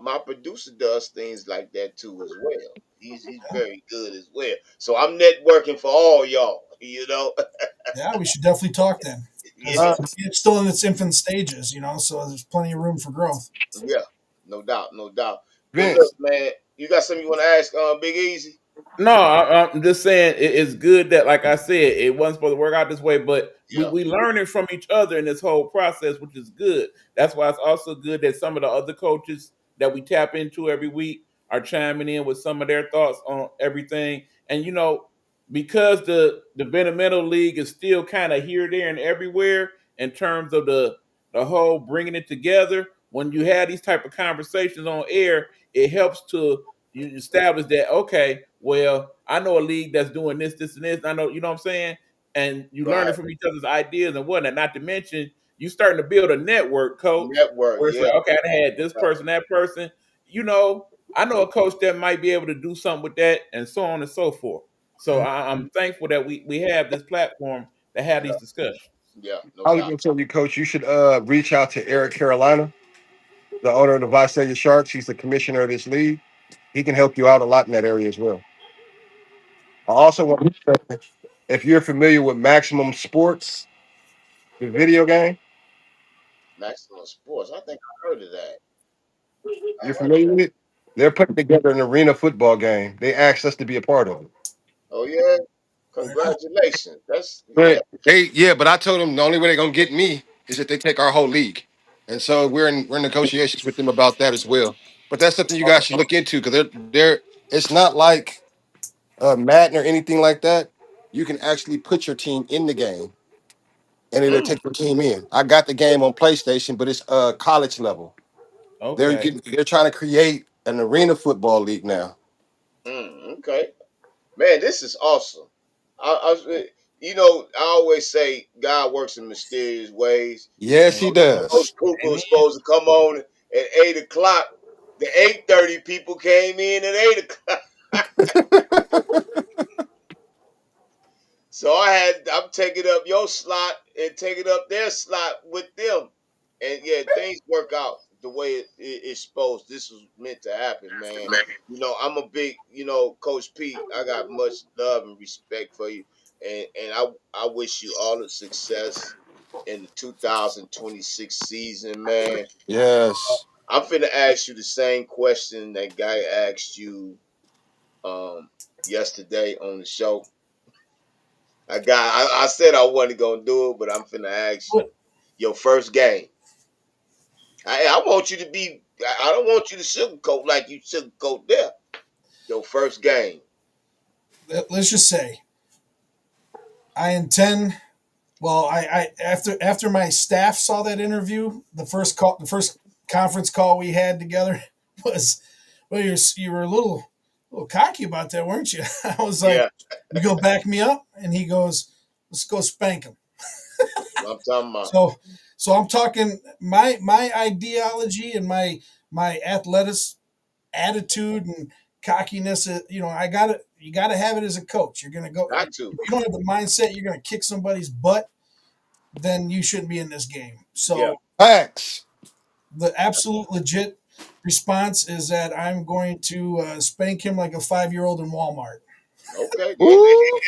my producer does things like that too as well. He's very good as well. So I'm networking for all y'all. Yeah, we should definitely talk then because Yeah, it's still in its infant stages. So there's plenty of room for growth. yeah, no doubt, no doubt. Well, look, Vince, man, you got something you want to ask, Big Easy? No, I'm just saying it's good that, like I said, it wasn't supposed to work out this way, but we Yeah. we learning from each other in this whole process, which is good. That's why it's also good that some of the other coaches that we tap into every week are chiming in with some of their thoughts on everything. And because the developmental league is still kind of here, there, and everywhere in terms of the whole bringing it together. When you have these type of conversations on air, it helps to you establish that, okay, well, I know a league that's doing this, this, and this. I know, you know what I'm saying? And you learning Right. from each other's ideas and whatnot. Not to mention, you starting to build a network, coach, Network. where it's Yeah. like, okay, I had this person, that person. You know, I know a coach that might be able to do something with that, and so on and so forth. So I'm thankful that we have this platform to have Yeah. these discussions. Yeah. No I was doubt. going to tell you, Coach, you should reach out to Eric Carolina, the owner of the Visalia Sharks. He's the commissioner of this league. He can help you out a lot in that area as well. I also want to say, if you're familiar with Maximum Sports, the video game, Maximum Sports. I think I heard of that. I you're heard of familiar with that. it? They're putting together an arena football game. They asked us to be a part of it. Oh yeah. Right on. Congratulations. That's yeah. But I told them the only way they're gonna get me is if they take our whole league, and so we're in negotiations with them about that as well. But that's something you guys should look into because they're it's not like Madden or anything like that. You can actually put your team in the game, and it'll Mm, take your team in. I got the game on PlayStation, but it's college level. okay. They're trying to create an arena football league now. Okay. Man, this is awesome. I always say God works in mysterious ways. Yes, he Coach does. Cooper was Amen. supposed to come on at 8 o'clock. The 8:30 people came in at 8 o'clock. So I'm taking up your slot and taking up their slot with them. And yeah, things work out the way it's supposed. This was meant to happen, man. I'm a big, Coach Pete. I got much love and respect for you, and I wish you all the success. in the 2026 season, man. Yes. I'm finna ask you the same question that guy asked you um yesterday on the show. I said I wasn't gonna do it, but I'm finna ask you But your first game. I want you to be. I don't want you to sugarcoat like you sugarcoat there. Your first game. let's just say I intend. Well, I after my staff saw that interview, the first conference call we had together was, well, you were a little cocky about that, weren't you? I was like, Yeah, you go back me up, and he goes, let's go spank him. I'm talking about. So I'm talking my ideology and my athletic attitude and cockiness. I got to you got to have it as a coach. You're gonna go if Got to. you don't have the mindset you're gonna kick somebody's butt, then you shouldn't be in this game. Yeah. So Facts. the absolute legit response is that I'm going to spank him like a 5-year-old in Walmart. Okay then. Ooh,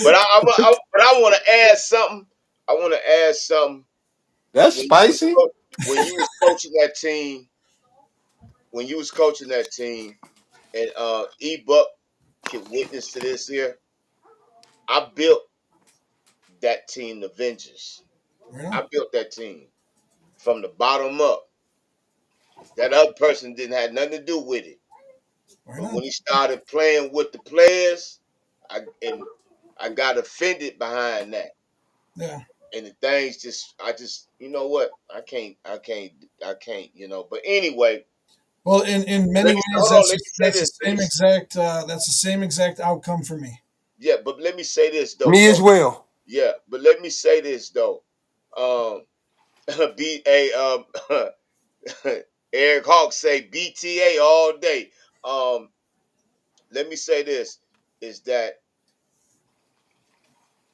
But I want to add something. I want to add something. that's When you was spicy. when you was coaching that team, when you was coaching that team, and E Buck can witness to this here. I built that team, the Avengers. Right on, I built that team from the bottom up. That other person didn't have nothing to do with it. right But on. when he started playing with the players, I got offended behind that. Yeah. And the things I just you know what? I can't, But anyway, Well, in many ways, hold on, let me say that's the this. same exact outcome for me. Yeah, but let me say this though, Me as bro. well. Yeah, but let me say this though. Um B A Eric Hawk say BTA all day. Um, let me say this is that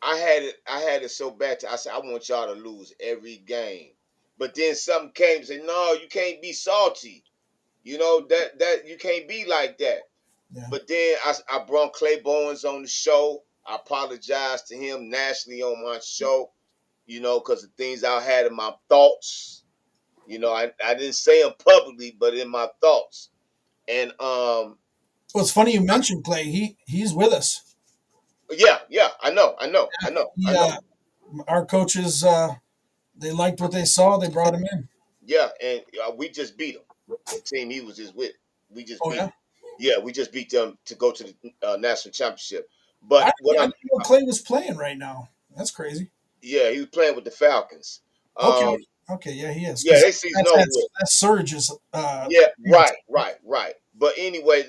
I had it so bad. I said I want y'all to lose every game, but then something came and said, no, you can't be salty. That you can't be like that. Yeah. But then I brought Clay Bowens on the show. I apologized to him nationally on my show. Because the things I had in my thoughts. I didn't say them publicly, but in my thoughts. And Well, it's funny you mentioned Clay. He's with us. yeah, I He, know. our coaches, they liked what they saw. They brought him in. Yeah, and we just beat them. The team he was just with, we just Oh beat yeah. them. Yeah, we just beat them to go to the national championship. I But didn't, I didn't know Clay was playing right now. That's crazy. yeah, he was playing with the Falcons. Okay. Um, Okay. Yeah, he is yeah, because they season over with. that surge is Yeah, huge. right. But anyway,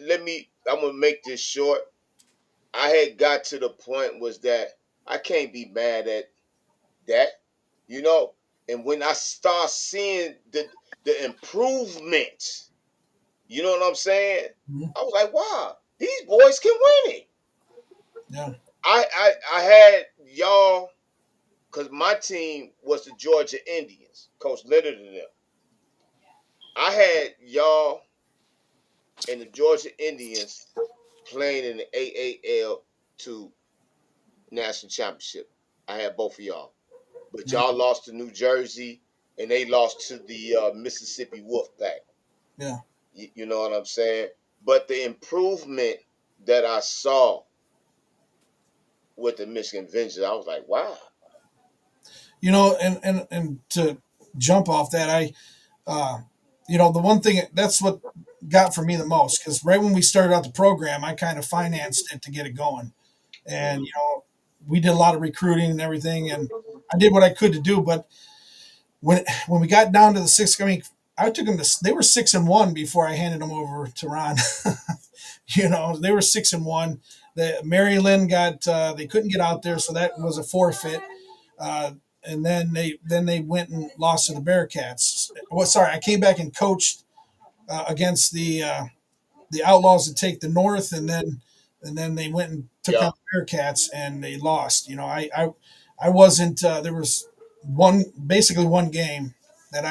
I'm gonna make this short. I had got to the point was that I can't be mad at that, you know. And when I start seeing the improvement, you know what I'm saying? Mhm. I was like, wow, these boys can win it. Yeah. I had y'all because my team was the Georgia Indians, Coach Leonard and them. I had y'all and the Georgia Indians playing in the AAL to national championship. I had both of y'all, but Yeah. y'all lost to New Jersey and they lost to the Mississippi Wolfpack. Yeah. You know what I'm saying? But the improvement that I saw with the Michigan Vengers, I was like, wow. And to jump off that, uh, the one thing that's what got for me the most because right when we started out the program, I kind of financed it to get it going, and Mhm. we did a lot of recruiting and everything, and I did what I could to do. But when we got down to the sixth, I mean, I took them to they were 6-1 before I handed them over to Ron. They were 6-1. The Mary Lynn got they couldn't get out there, so that was a forfeit. Uh, and then they went and lost to the Bearcats. Well, sorry, I came back and coached against the Outlaws to take the North, and then they went and took Yeah, on the Bearcats and they lost. I wasn't. There was basically one game that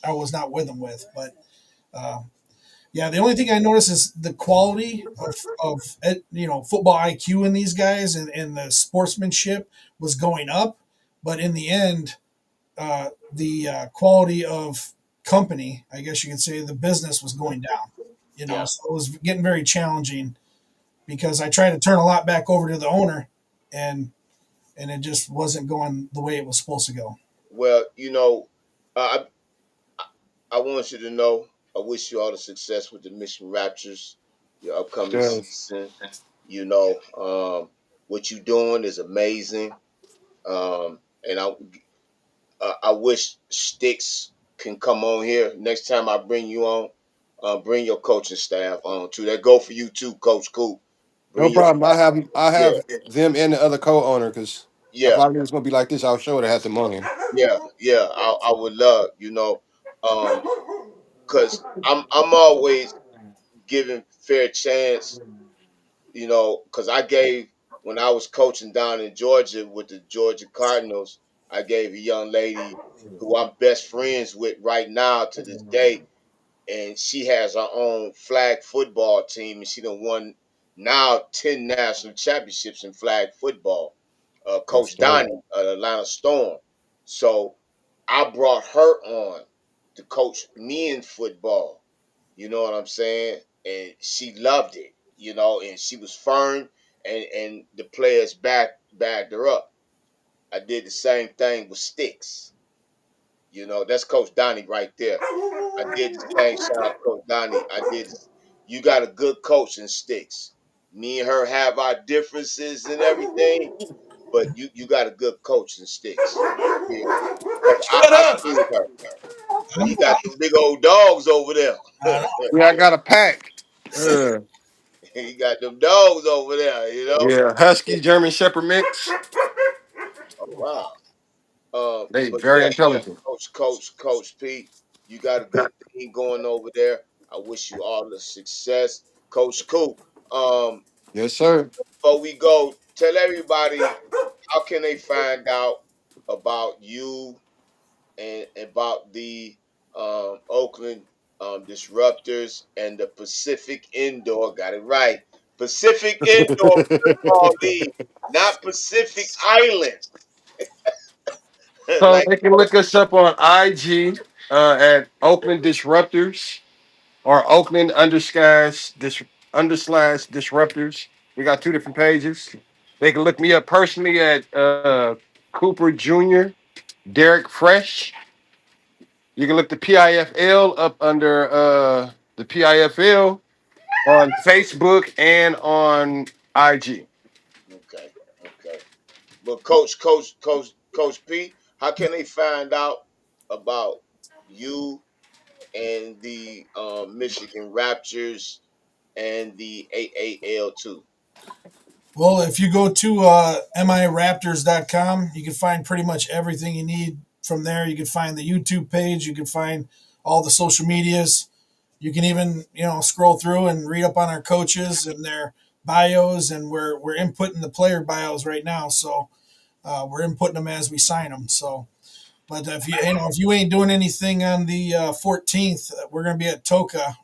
I was not with them with, but. Uh, Yeah, the only thing I notice is the quality of football IQ in these guys, and the sportsmanship was going up, but in the end, the quality of company, I guess you could say, the business was going down. Yeah. So it was getting very challenging because I tried to turn a lot back over to the owner, and it just wasn't going the way it was supposed to go. Well, uh, I want you to know I wish you all the success with the Mission Raptors, your upcoming Yes. season. You know, what you're doing is amazing. And I wish Sticks can come on here next time I bring you on. Bring your coaching staff on too. That go for you too, Coach Coop. No Bring your problem. I yeah, have them and the other co-owner because if yeah, I knew it was gonna be like this, I was sure to have the money. yeah. I would love, because I'm always giving fair chance, because I gave when I was coaching down in Georgia with the Georgia Cardinals, I gave a young lady who I'm best friends with right now to this day, and she has her own flag football team, and she done won now 10 national championships in flag football. That's Coach dope. Donnie, Atlanta Storm. So I brought her on to coach me in football. You know what I'm saying? And she loved it, and she was firm, and the players backed her up. I did the same thing with Sticks. That's Coach Donnie right there. I did the same. Shout out Coach Donnie. I did. You got a good coach in Sticks. Me and her have our differences and everything, but you got a good coach in Sticks. Yeah, because Shut I up. seen her. He got them big old dogs over there. I know. Yeah, I got a pack. Uh, He got them dogs over there. yeah, Husky German Shepherd mix. Oh wow. They But very yeah, intelligent. Coach P, you got a good thing going over there. I wish you all the success, Coach Coop. Um, Yes, sir. before we go, tell everybody how can they find out about you and about the Oakland Disruptors and the Pacific Indoor. Got it right. Pacific Indoor Football League, not Pacific Island. So Like they can look us up on IG at Oakland Disruptors or Oakland underslash Disruptors. We got two different pages. They can look me up personally at Cooper Jr., Derek Fresh. You can look the PIFL up under the PIFL on Facebook and on IG. okay, okay. But Coach P, how can they find out about you and the Michigan Raptors and the AAL too? Well, if you go to miraptors.com, you can find pretty much everything you need from there. You can find the YouTube page, you can find all the social medias. You can even, scroll through and read up on our coaches and their bios, and we're inputting the player bios right now. So we're inputting them as we sign them. So, but if you ain't doing anything on the 14th, we're going to be at Toka,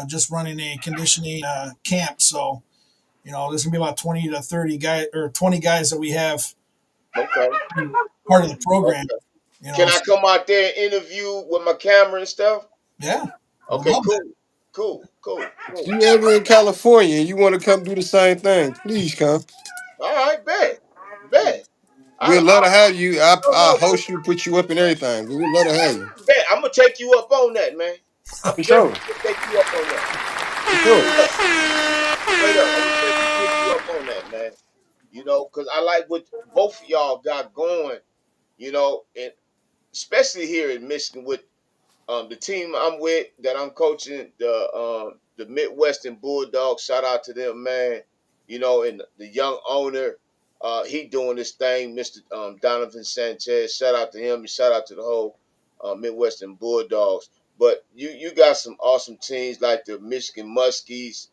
just running a conditioning camp. So there's gonna be about 20 to 30 guys or 20 guys that we have Okay. part of the program. Okay. Can I So, come out there and interview with my camera and stuff? yeah, would Okay, love that. cool. If you ever in California and you want to come do the same thing, please come. All right, bet. We'd love to have you. I No, host you, put you up and everything. We'd love to have you. bet. I'm gonna take you up on that, man. I'm For definitely sure. gonna take you up on that. For sure. Straight up, straight up. I'm gonna definitely take you up on that, man. Because I like what both of y'all got going. And especially here in Michigan with the team I'm with that I'm coaching, the Midwestern Bulldogs. Shout out to them, man. And the young owner, he doing this thing, Mr. Donovan Sanchez. Shout out to him and shout out to the whole Midwestern Bulldogs. But you got some awesome teams like the Michigan Muskies,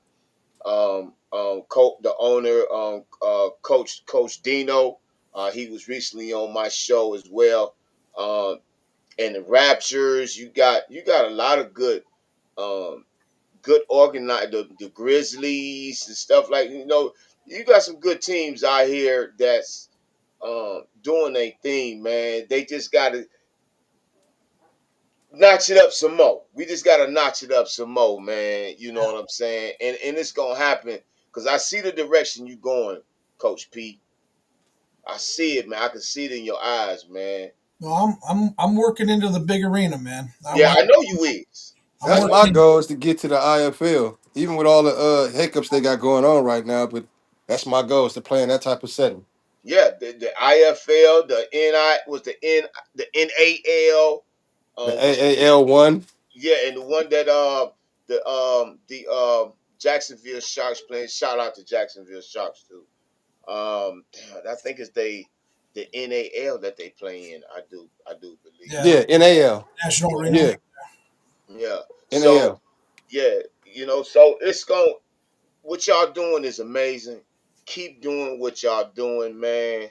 the owner, Coach Dino. He was recently on my show as well. And the Raptures. You got a lot of good um, good organized the Grizzlies and stuff like you got some good teams out here that's doing their thing, man. They just gotta notch it up some more. We just gotta notch it up some more, man. You know what I'm saying? And it's gonna happen because I see the direction you going, Coach Pete. I see it, man. I can see it in your eyes, man. No, I'm working into the big arena, man. Yeah, I know you is. I'm I That's know my working. you goal is to get to the IFL, even with all the hiccups they got going on right now. But that's my goal is to play in that type of setting. Yeah, the IFL, the NI was the NAL, The was AAL1. yeah, and the one that the Jacksonville Sharks playing. Shout out to Jacksonville Sharks too. I think it's the NAL that they play in. I do believe. Yeah, Yeah, NAL. national arena. Yeah, Yeah. So NAL. yeah, so it's going. What y'all doing is amazing. Keep doing what y'all doing, man.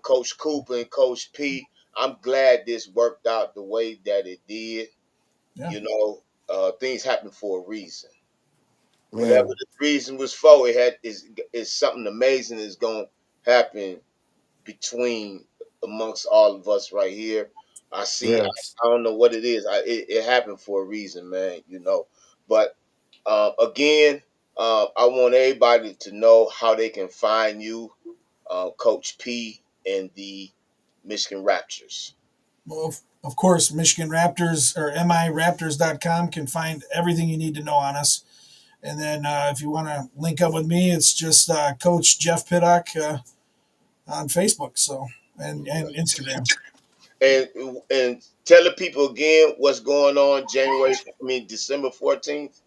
Coach Cooper and Coach P. I'm glad this worked out the way that it did. Yeah. Things happen for a reason. Whatever Man, the reason was for, it had is something amazing is going to happen between amongst all of us right here. I see. yes. I don't know what it is. It happened for a reason, man. But again, I want everybody to know how they can find you, Coach P, and the Michigan Raptors. Well, of course, Michigan Raptors or miraptors.com can find everything you need to know on us. And then if you want to link up with me, it's just Coach Jeff Piddock on Facebook, so and Instagram. And tell the people again what's going on December 14th.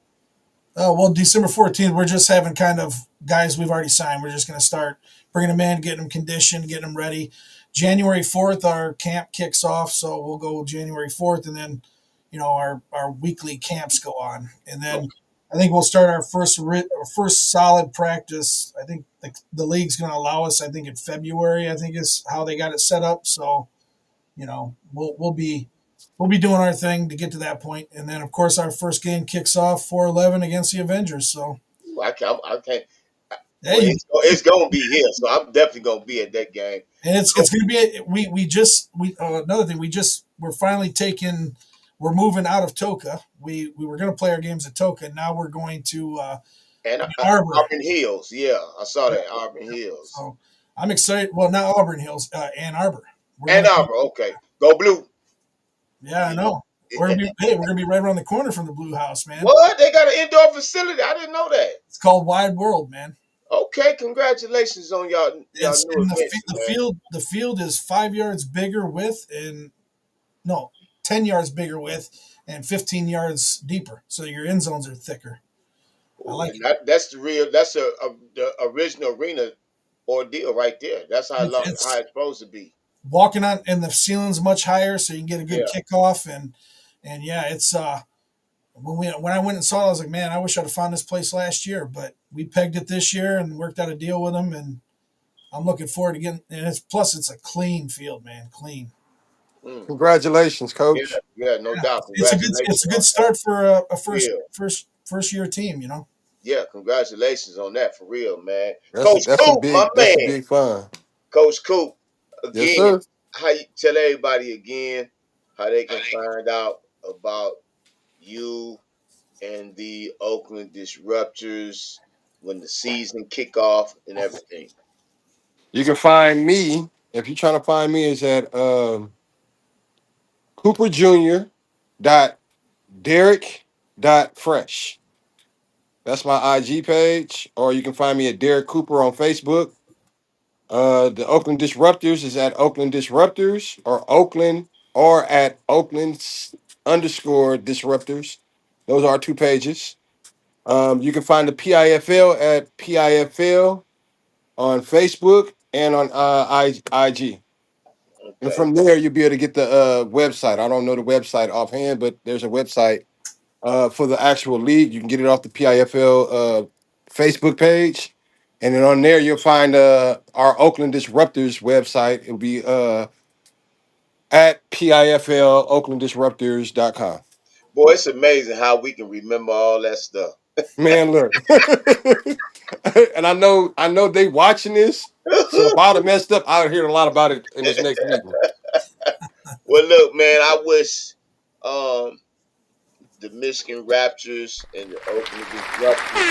Oh, well, December 14th, we're just having kind of guys we've already signed. We're just going to start bringing them in, getting them conditioned, getting them ready. January 4th, our camp kicks off. So we'll go January 4th, and then, our weekly camps go on. And then I think we'll start our first solid practice. I think the league's going to allow us, I think in February, I think is how they got it set up. So, we'll be doing our thing to get to that point, and then of course our first game kicks off 4-11 against the Avengers. So I can't. Well, hey, it's gonna be here, so I'm definitely gonna be at that game. and it's So, going to be we another thing we're finally taking we're moving out of Toka. We were going to play our games at Toka. Now we're going to and Ann Arbor. Auburn Hills, yeah, I saw that Auburn Hills. So I'm excited. Well, not Auburn Hills, Ann Arbor. We're And going to Auburn, okay, go blue. yeah, I You know, know. We're gonna be right around the corner from the Blue House, man. what they got an indoor facility? I didn't know that. It's called Wide World, man. Okay, congratulations on y'all It's new in events, the man. field. The field is 5 yards bigger width and no, 10 yards bigger width and 15 yards deeper. So your end zones are thicker. I Ooh, like and it. that's the real. That's the original arena ordeal right there. That's how It's it's supposed to be. walking on, and the ceiling's much higher, so you can get a good Yeah. kickoff. And yeah, it's when I went and saw it, I was like, man, I wish I'd have found this place last year, but we pegged it this year and worked out a deal with them, and I'm looking forward to getting. And it's a clean field, man, clean. Mm. Congratulations, Yeah, coach. yeah, no Yeah, doubt. it's Congratulations a on good that. start for a first Real. first year team, you know. Yeah, congratulations on that for real, man. That's a, Coach that's a Coop, my big that's a man. big fun. Coach Coop, Yes, again, sir. how you tell everybody again how they can find out about you and the Oakland Disruptors when the season kick off and everything. You can find me if you're trying to find me is at Cooper Jr. dot Derek dot Fresh. That's my IG page, or you can find me at Derek Cooper on Facebook. The Oakland Disruptors is at Oakland Disruptors or at Oakland underscore Disruptors. Those are our two pages. You can find the PIFL at PIFL on Facebook and on IG. And Okay. from there, you'll be able to get the website. I don't know the website offhand, but there's a website for the actual league. You can get it off the PIFL Facebook page. And then on there, you'll find our Oakland Disruptors website. It'll be at PIFL OaklandDisruptors.com. Boy, it's amazing how we can remember all that stuff. Man, look. And I know they watching this. So if I'd have messed up, I would hear a lot about it in this next meeting. Well, look, man, I wish um, the Michigan Raptors and the Oakland Disruptors.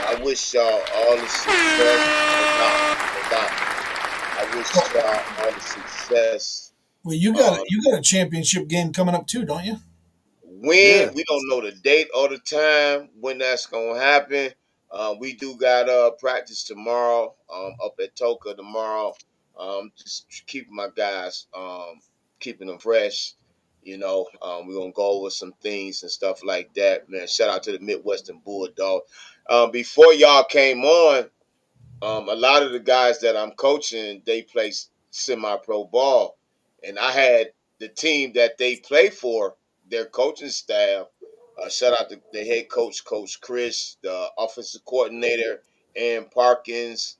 I wish y'all all the success. No doubt, no doubt. I wish Well, y'all all the success. well, Um, you got a championship game coming up too, don't you? when Yeah. we don't know the date or the time when that's gonna happen. We do got practice tomorrow. Up at Toka tomorrow. Just keeping my guys, keeping them fresh. We're gonna go over some things and stuff like that. Man, shout out to the Midwestern Bulldog. Before y'all came on, a lot of the guys that I'm coaching, they play semi-pro ball, and I had the team that they play for, their coaching staff. Shout out to the head coach, Coach Chris, the offensive coordinator, Aaron Parkins,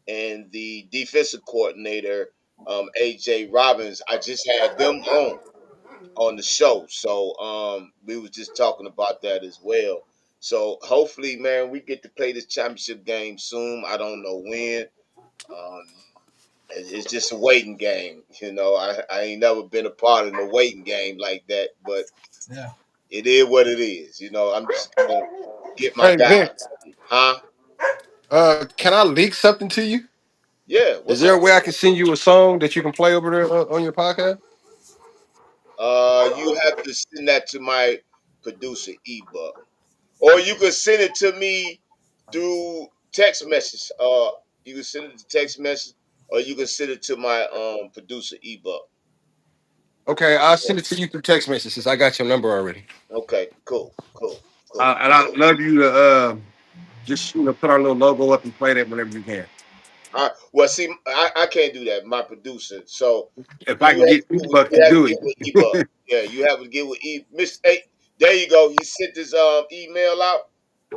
and the defensive coordinator, AJ Robbins. I just had them on the show, so we was just talking about that as well. So hopefully, man, we get to play this championship game soon. I don't know when. Um, it's just a waiting game. I ain't never been a part of the waiting game like that, but Yeah. it is what it is. I'm just gonna get my Hey, guy. Vince, Huh? can I leak something to you? Yeah. Is What's there up? a way I can send you a song that you can play over there on your podcast? You have to send that to my producer, ebook, or you can send it to me through text message. You can send it to text message, or you can send it to my producer, ebook. Okay, I'll send it to you through text messages. I got your number already. Okay. Cool. Cool. Cool. And I'd love you to just put our little logo up and play that whenever you can. Well, see, I can't do that. My producer. So If I you can have get to get with, Ebook you to have to do get with ebook. it. Yeah, you have to get with Miss. Hey, there you go. He sent his email out.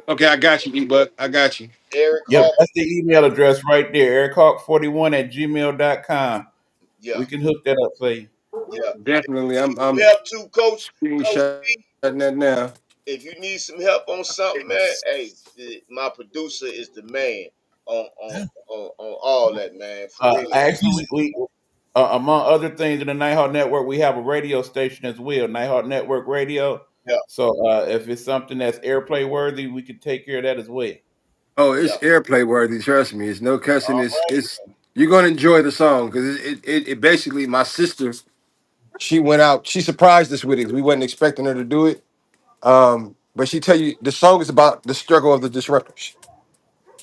Okay, I got you, Ebook. I got you. Eric Yep, Hawk. that's the email address right there, erichawk41@gmail.com. Yeah, We can hook that up for you. yeah. Definitely. Need some I'm help too, Coach screenshotting P. that now. If you need some help on something, man, hey, my producer is the man on on Yeah. on all that, man. For real. Actually, He's we among other things in the Nighthawk Network, we have a radio station as well, Nighthawk Network Radio. Yeah, So if it's something that's airplay worthy, we can take care of that as well. Oh, yeah. it's airplay worthy. Trust me. It's no cussing. All right. It's you're gonna enjoy the song because it basically my sister. She went out. She surprised us with it. We wasn't expecting her to do it. But she tell you the song is about the struggle of the disruptors,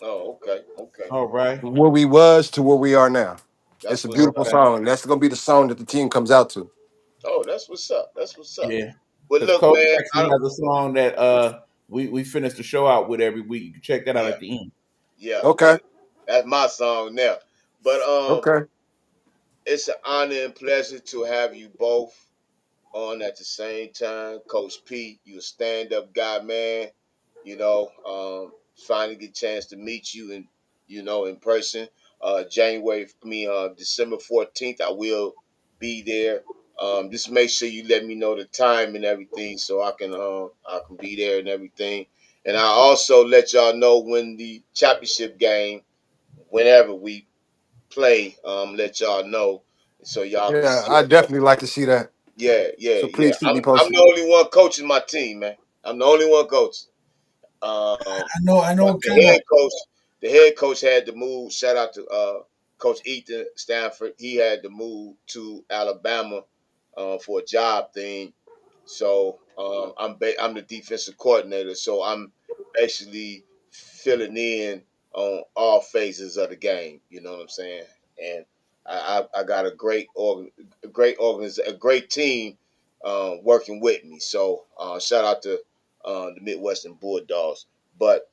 Oh, okay, okay. All right. from where we was to where we are now. It's That's a what's beautiful Okay. song. That's gonna be the song that the team comes out to. oh, that's what's up. That's what's up. Yeah. Well, Because look, Coach man. actually has a song that we finish the show out with every week. You can check that out Yeah, at the end. yeah, yeah. Okay. That's my song now. But Okay. it's an honor and pleasure to have you both on at the same time. Coach P, you a stand up guy, man. Finally get a chance to meet you in person. December 14th, I will be there. Just make sure you let me know the time and everything so I can be there and everything. And I also let y'all know when the championship game, whenever we play, let y'all know so y'all can Yeah, see. I definitely like to see that. Yeah, yeah, So yeah. please keep I'm me I'm posted. the only one coaching my team, man. I'm the only one coaching. I know But what kind of the head coach had to move. Shout out to Coach Ethan Stanford. He had to move to Alabama for a job thing. So I'm the defensive coordinator. So I'm basically filling in on all phases of the game. You know what I'm saying? And I got a great team working with me. So shout out to the Midwestern Bulldogs. But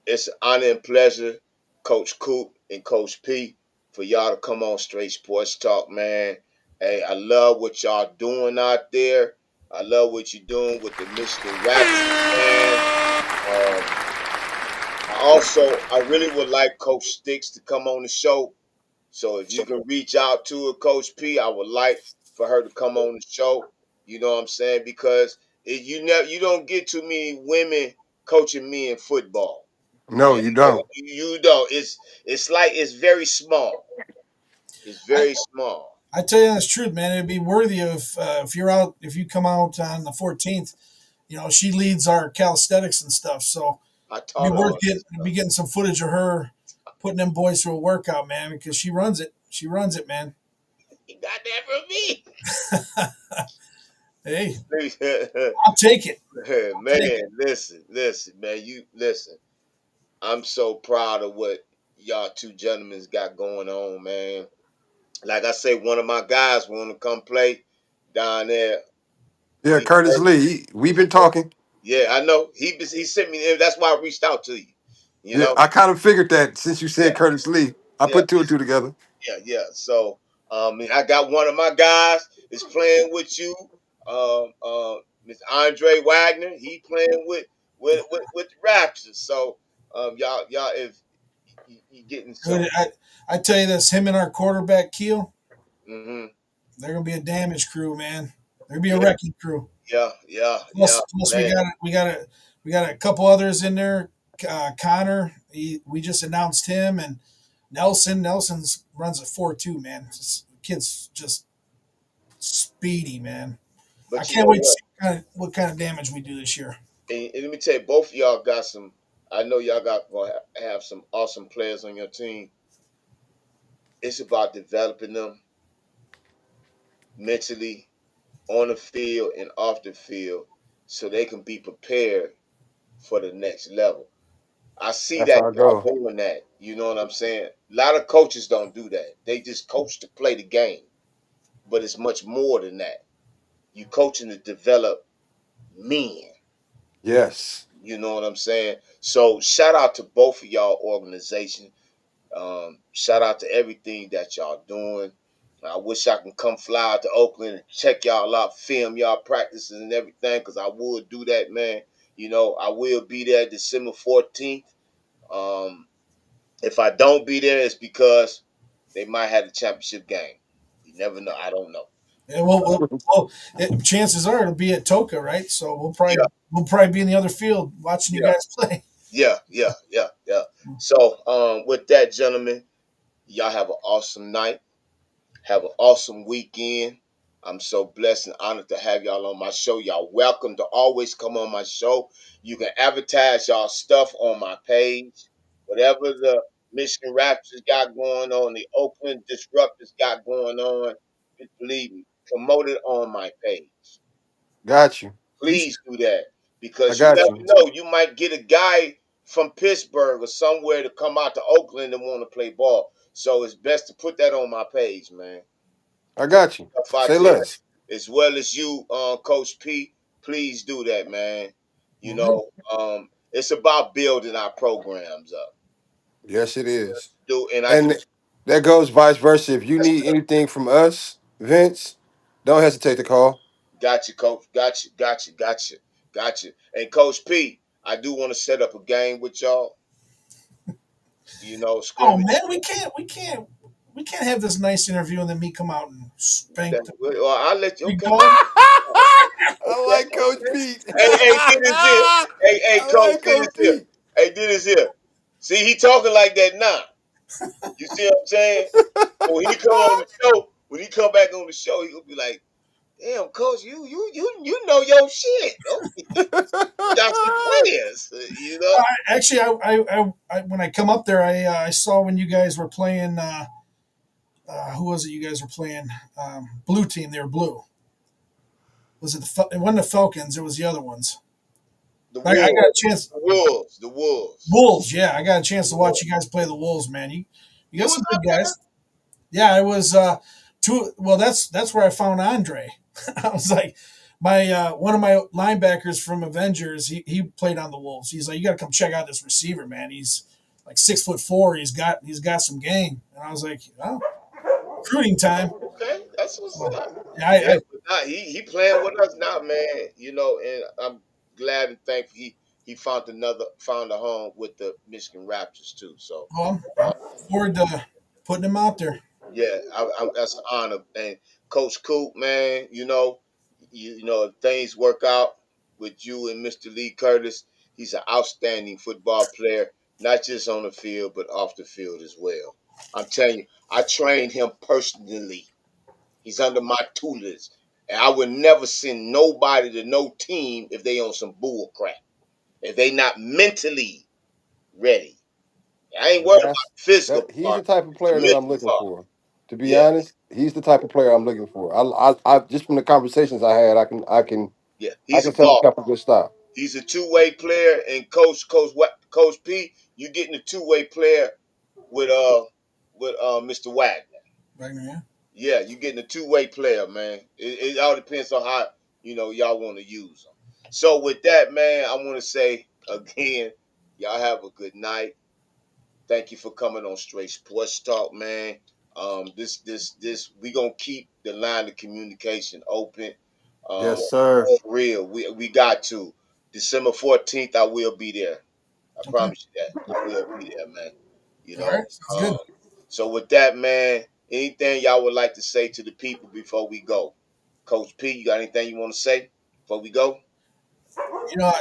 it's an honor and pleasure, Coach Coop and Coach P, for y'all to come on Straight Sports Talk, man. Hey, I love what y'all doing out there. I love what you're doing with the Michigan Raptors, man. Um, I really would like Coach Sticks to come on the show. So if you can reach out to her, Coach P, I would like for her to come on the show. You know what I'm saying? Because you don't get too many women coaching me in football. No, And you don't. you don't. It's like it's very small. It's I, very small. I tell you the truth, man. It'd be worthy of if you're out, if you come out on the 14th. You know, she leads our calisthenics and stuff, so I it'd be taught her worth all that be stuff. getting some footage of her putting them boys through a workout, man, because she runs it. She runs it, man. You got that from me. Hey, I'll take it. I'll take Man, it. listen, man. You listen. I'm so proud of what y'all two gentlemen got going on, man. Like I say, one of my guys want to come play down there. Yeah, He, Curtis Lee. We've been talking. yeah, I know. He sent me. That's why I reached out to you. You Yeah, know. I kind of figured that since you Yeah, said Curtis Lee. I yeah, put two and two together. yeah. So, I got one of my guys is playing with you. Mr. Andre Wagner. He playing with the Raptors. So, y'all, if you getting some. Dude, I tell you this, him and our quarterback Keel, Hmm. they're gonna be a damage crew, man. They're gonna be a Yeah, wrecking crew. yeah, Plus man. we got a couple others in there. Connor, we just announced him, and Nelson's runs a 4.2, man. Kid's just speedy, man. I But you can't know wait to what? see what kind of damage we do this year. And let me tell you, both of y'all got some. I know y'all got gonna have some awesome players on your team. It's about developing them mentally on the field and off the field so they can be prepared for the next level. I see That's that our y'all goal. doing that. You know what I'm saying? A lot of coaches don't do that. They just coach to play the game. But it's much more than that. You coaching to develop men. Yes. You know what I'm saying? So shout out to both of y'all organizations. Shout out to everything that y'all doing. I wish I can come fly out to Oakland and check y'all out, film y'all practices and everything, because I would do that, man. You know, I will be there December 14th. Um, if I don't be there, it's because they might have a championship game. You never know. I don't know. And chances are it'll be at Toka, right? So Yeah, we'll probably be in the other field watching you yeah, guys play. yeah. So, with that, gentlemen, y'all have an awesome night. Have an awesome weekend. I'm so blessed and honored to have y'all on my show. Y'all welcome to always come on my show. You can advertise y'all stuff on my page. Whatever the Michigan Raptors got going on, the Oakland Disruptors got going on, just believe me, promote it on my page. Got you. Please do that I because you got never you. know. You might get a guy from Pittsburgh or somewhere to come out to Oakland and want to play ball. So it's best to put that on my page, man. I Put got you. stuff out Say there less. as well as you, Coach P. Please do that, man. You We'll do. know, it's about building our programs up. Yes, it is. Do and I do. And that goes vice versa. If you need anything from us, Vince, don't hesitate to call. Got you, Coach. Got you. And Coach P, I do want to set up a game with y'all. You know, Oh scrimmage. man, we can't have this nice interview and then me come out and spank the Well, I'll let you. big Okay, dog. I okay, like Coach okay. Pete. Hey, get this here. Hey, I Coach, like get Coach this here. Pete. Hey, get this here. See, he talking like that now. You see what I'm saying? So when he come on the show, when he come back on the show, he'll be like, "Damn, Coach, you know your shit. Oh, you got some players, you know." Actually, when I come up there, I saw when you guys were playing. Who was it? You guys were playing blue team. They were blue. Was it it wasn't the Falcons? It was the other ones. The I got a Wolves, chance. the Wolves. Wolves, yeah, I got a chance The to watch Wolves. you guys play the Wolves, man. You You got was some up good there? guys. Yeah, I was two. Well, that's where I found Andre. I was like, my one of my linebackers from Avengers. He played on the Wolves. He's like, you got to come check out this receiver, man. He's like 6'4". He's got some game. And I was like, oh, recruiting time. Okay, that's what's So up. yeah, Yeah, but nah, he playing with us now, man. You know, and I'm glad and thankful he found a home with the Michigan Raptors too. So I'm forward to putting him out there. yeah, that's an honor. And Coach Coop, man, you know, you know, if things work out with you and Mr. Lee Curtis, he's an outstanding football player, not just on the field but off the field as well. I'm telling you, I trained him personally. He's under my tutelage, and I would never send nobody to no team if they on some bull crap. If they not mentally ready, I ain't worried about That's the physical that. He's part, the type of the player that I'm mental looking part. for. To be Yeah, honest, he's the type of player I'm looking for. I just from the conversations I had, yeah. I He's a can tell ball. the type of good stuff. He's a two-way player, and Coach P, you getting a two-way player with Mr. Wagner. Wagner, yeah. Yeah, you getting a two-way player, man. It all depends on how y'all want to use them. So with that, man, I want to say again, y'all have a good night. Thank you for coming on Straight Sports Talk, man. This we gonna keep the line of communication open. Yes, sir. For real, we got to. December 14th, I will be there. I Okay. promise you that. I will be there, man. You All right. know. Sounds good. So with that, man, anything y'all would like to say to the people before we go? Coach P, you got anything you want to say before we go? You know,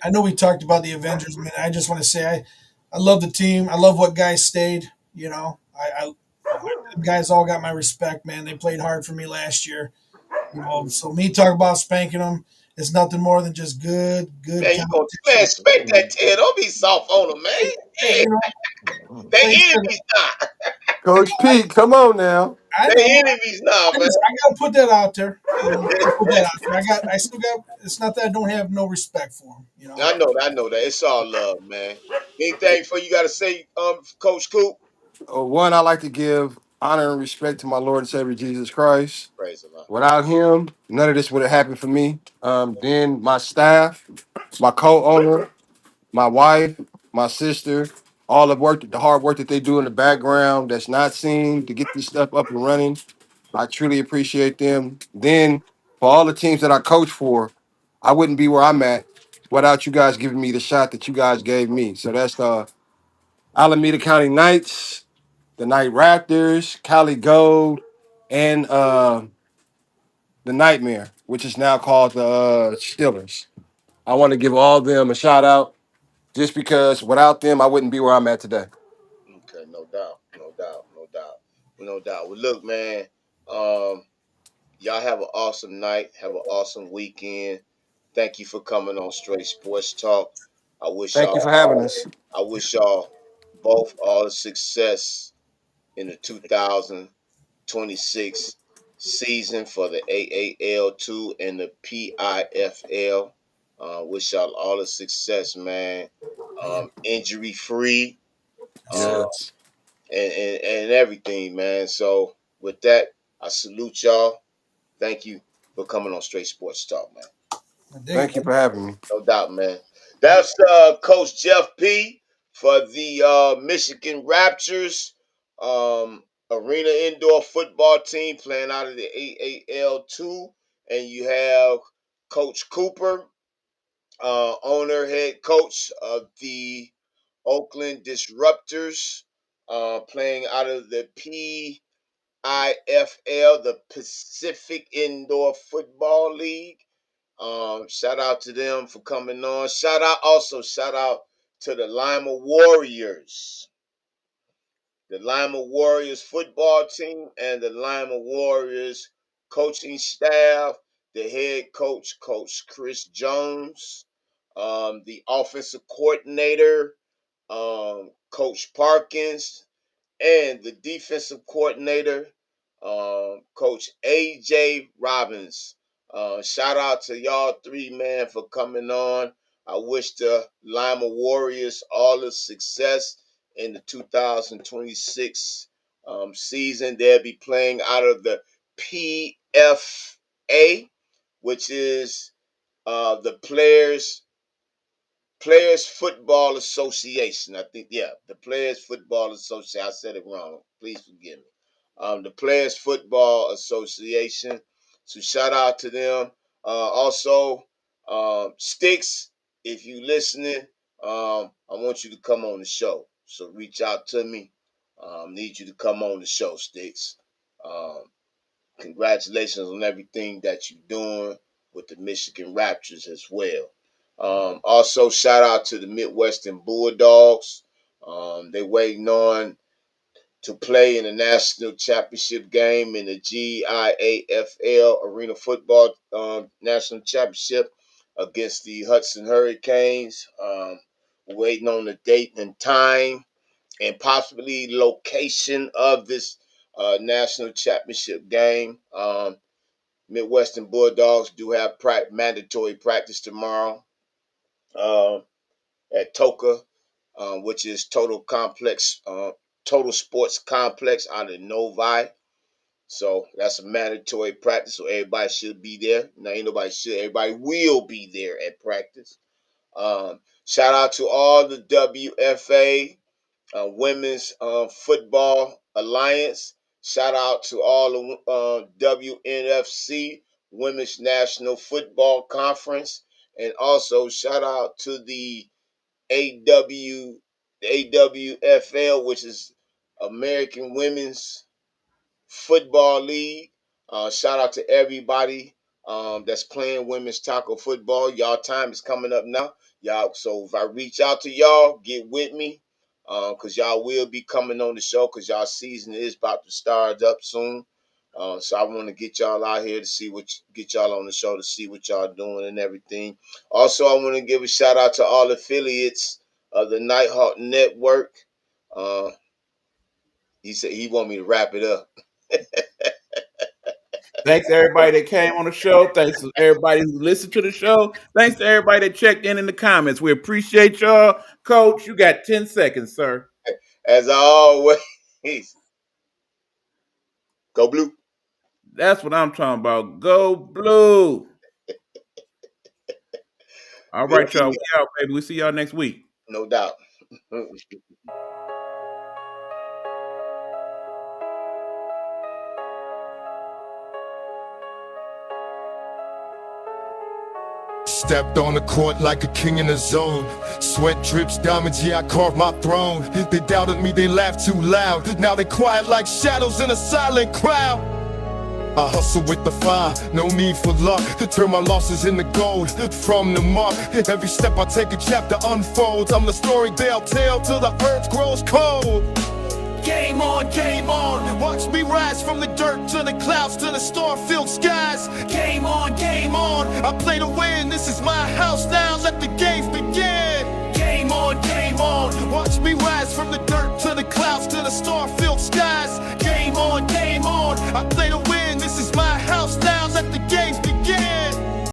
I know we talked about the Avengers, man. I just want to say I love the team. I love what guys stayed. You know, the guys all got my respect, man. They played hard for me last year. You know, so me talk about spanking them is nothing more than just good Man, you gonna man competition. spank that tail. Don't be soft on them, man. Hey, Hey, you know, they like I said, enemies now. Coach Pete, come on now. I They know. enemies now, man. I gotta put that out there. You know, I gotta put that out there. I still got. It's not that I don't have no respect for them. You know. I know that. It's all love, man. Anything for you got to say, Coach Coop? One, I like to give honor and respect to my Lord and Savior Jesus Christ. Praise the Lord. Without him, none of this would have happened for me. Then my staff, my co-owner, my wife, my sister, all the hard work that they do in the background that's not seen to get this stuff up and running. I truly appreciate them. Then for all the teams that I coach for, I wouldn't be where I'm at without you guys giving me the shot that you guys gave me. So that's the Alameda County Knights, the Night Raptors, Cali Gold, and the Nightmare, which is now called the Steelers. I want to give all of them a shout out just because without them, I wouldn't be where I'm at today. Okay, no doubt, no doubt, no doubt, no doubt. Well, look, man. Um, y'all have an awesome night. Have an awesome weekend. Thank you for coming on Straight Sports Talk. I wish Thank you y'all for having all. us. I wish y'all both all the success in the 2026 season for the AAL2 and the PIFL. Wish y'all all the success, man. Injury free, uh, Yes. and everything, man. So with that, I salute y'all. Thank you for coming on Straight Sports Talk, man. I dig it. Thank you for having me. No doubt, man. That's Coach Jeff P for the Michigan Raptors arena indoor football team playing out of the AAL2, and you have Coach Cooper, owner head coach of the Oakland Disruptors, playing out of the PIFL, the Pacific Indoor Football League. Shout out to them for coming on. Shout out to the Lima Warriors, the Lima Warriors football team, and the Lima Warriors coaching staff. The head coach, Coach Chris Jones, the offensive coordinator, Coach Parkins, and the defensive coordinator, Coach AJ Robbins. Shout out to y'all three, man, for coming on. I wish the Lima Warriors all the success in the 2026 season. They'll be playing out of the PFA, which is the Players Football Association. I think, yeah, the Players Football Association. I said it wrong. Please forgive me. The Players Football Association. So shout out to them. Also, Sticks, if you listening, I want you to come on the show. So reach out to me. Need you to come on the show, Sticks. Um, Congratulations on everything that you're doing. with the Michigan Raptors as well. Also, shout out to the Midwestern Bulldogs. They waiting on to play in the national championship game in the GIAFL Arena Football National Championship against the Hudson Hurricanes. Waiting on the date and time and possibly location of this national championship game. Midwestern Bulldogs do have mandatory practice tomorrow at Toka, which is Total Sports Complex out of Novi. So that's a mandatory practice. So everybody should be there. Now ain't nobody should. Everybody will be there at practice. Shout out to all the WFA Women's Football Alliance. Shout out to all the WNFC Women's National Football Conference, and also shout out to the AWFL, which is American Women's Football League. Shout out to everybody that's playing women's tackle football. Y'all time is coming up now. Y'all, so if I reach out to y'all, get with me. Cause y'all will be coming on the show because y'all season is about to start up soon. So I want to get y'all out here to get y'all on the show to see what y'all doing and everything. Also, I want to give a shout out to all affiliates of the Nighthawk Network. He said he want me to wrap it up. Thanks to everybody that came on the show. Thanks to everybody who listened to the show. Thanks to everybody that checked in the comments. We appreciate y'all. Coach, you got 10 seconds, sir. As always, go blue. That's what I'm talking about. Go blue. All Good right, y'all. We out, baby. We'll see y'all next week. No doubt. Stepped on the court like a king in the zone. Sweat drips, diamonds, yeah, I carved my throne. They doubted me, they laughed too loud. Now they quiet like shadows in a silent crowd. I hustle with the fire, no need for luck. To turn my losses into gold from the muck. Every step I take, a chapter unfolds. I'm the story they'll tell till the earth grows cold. Game on, watch me rise from the dirt to the clouds to the star-filled skies. Game on, I play to win, this is my house now, let the games begin. Game on, watch me rise from the dirt to the clouds to the star-filled skies. Game on, I play to win, this is my house now, let the games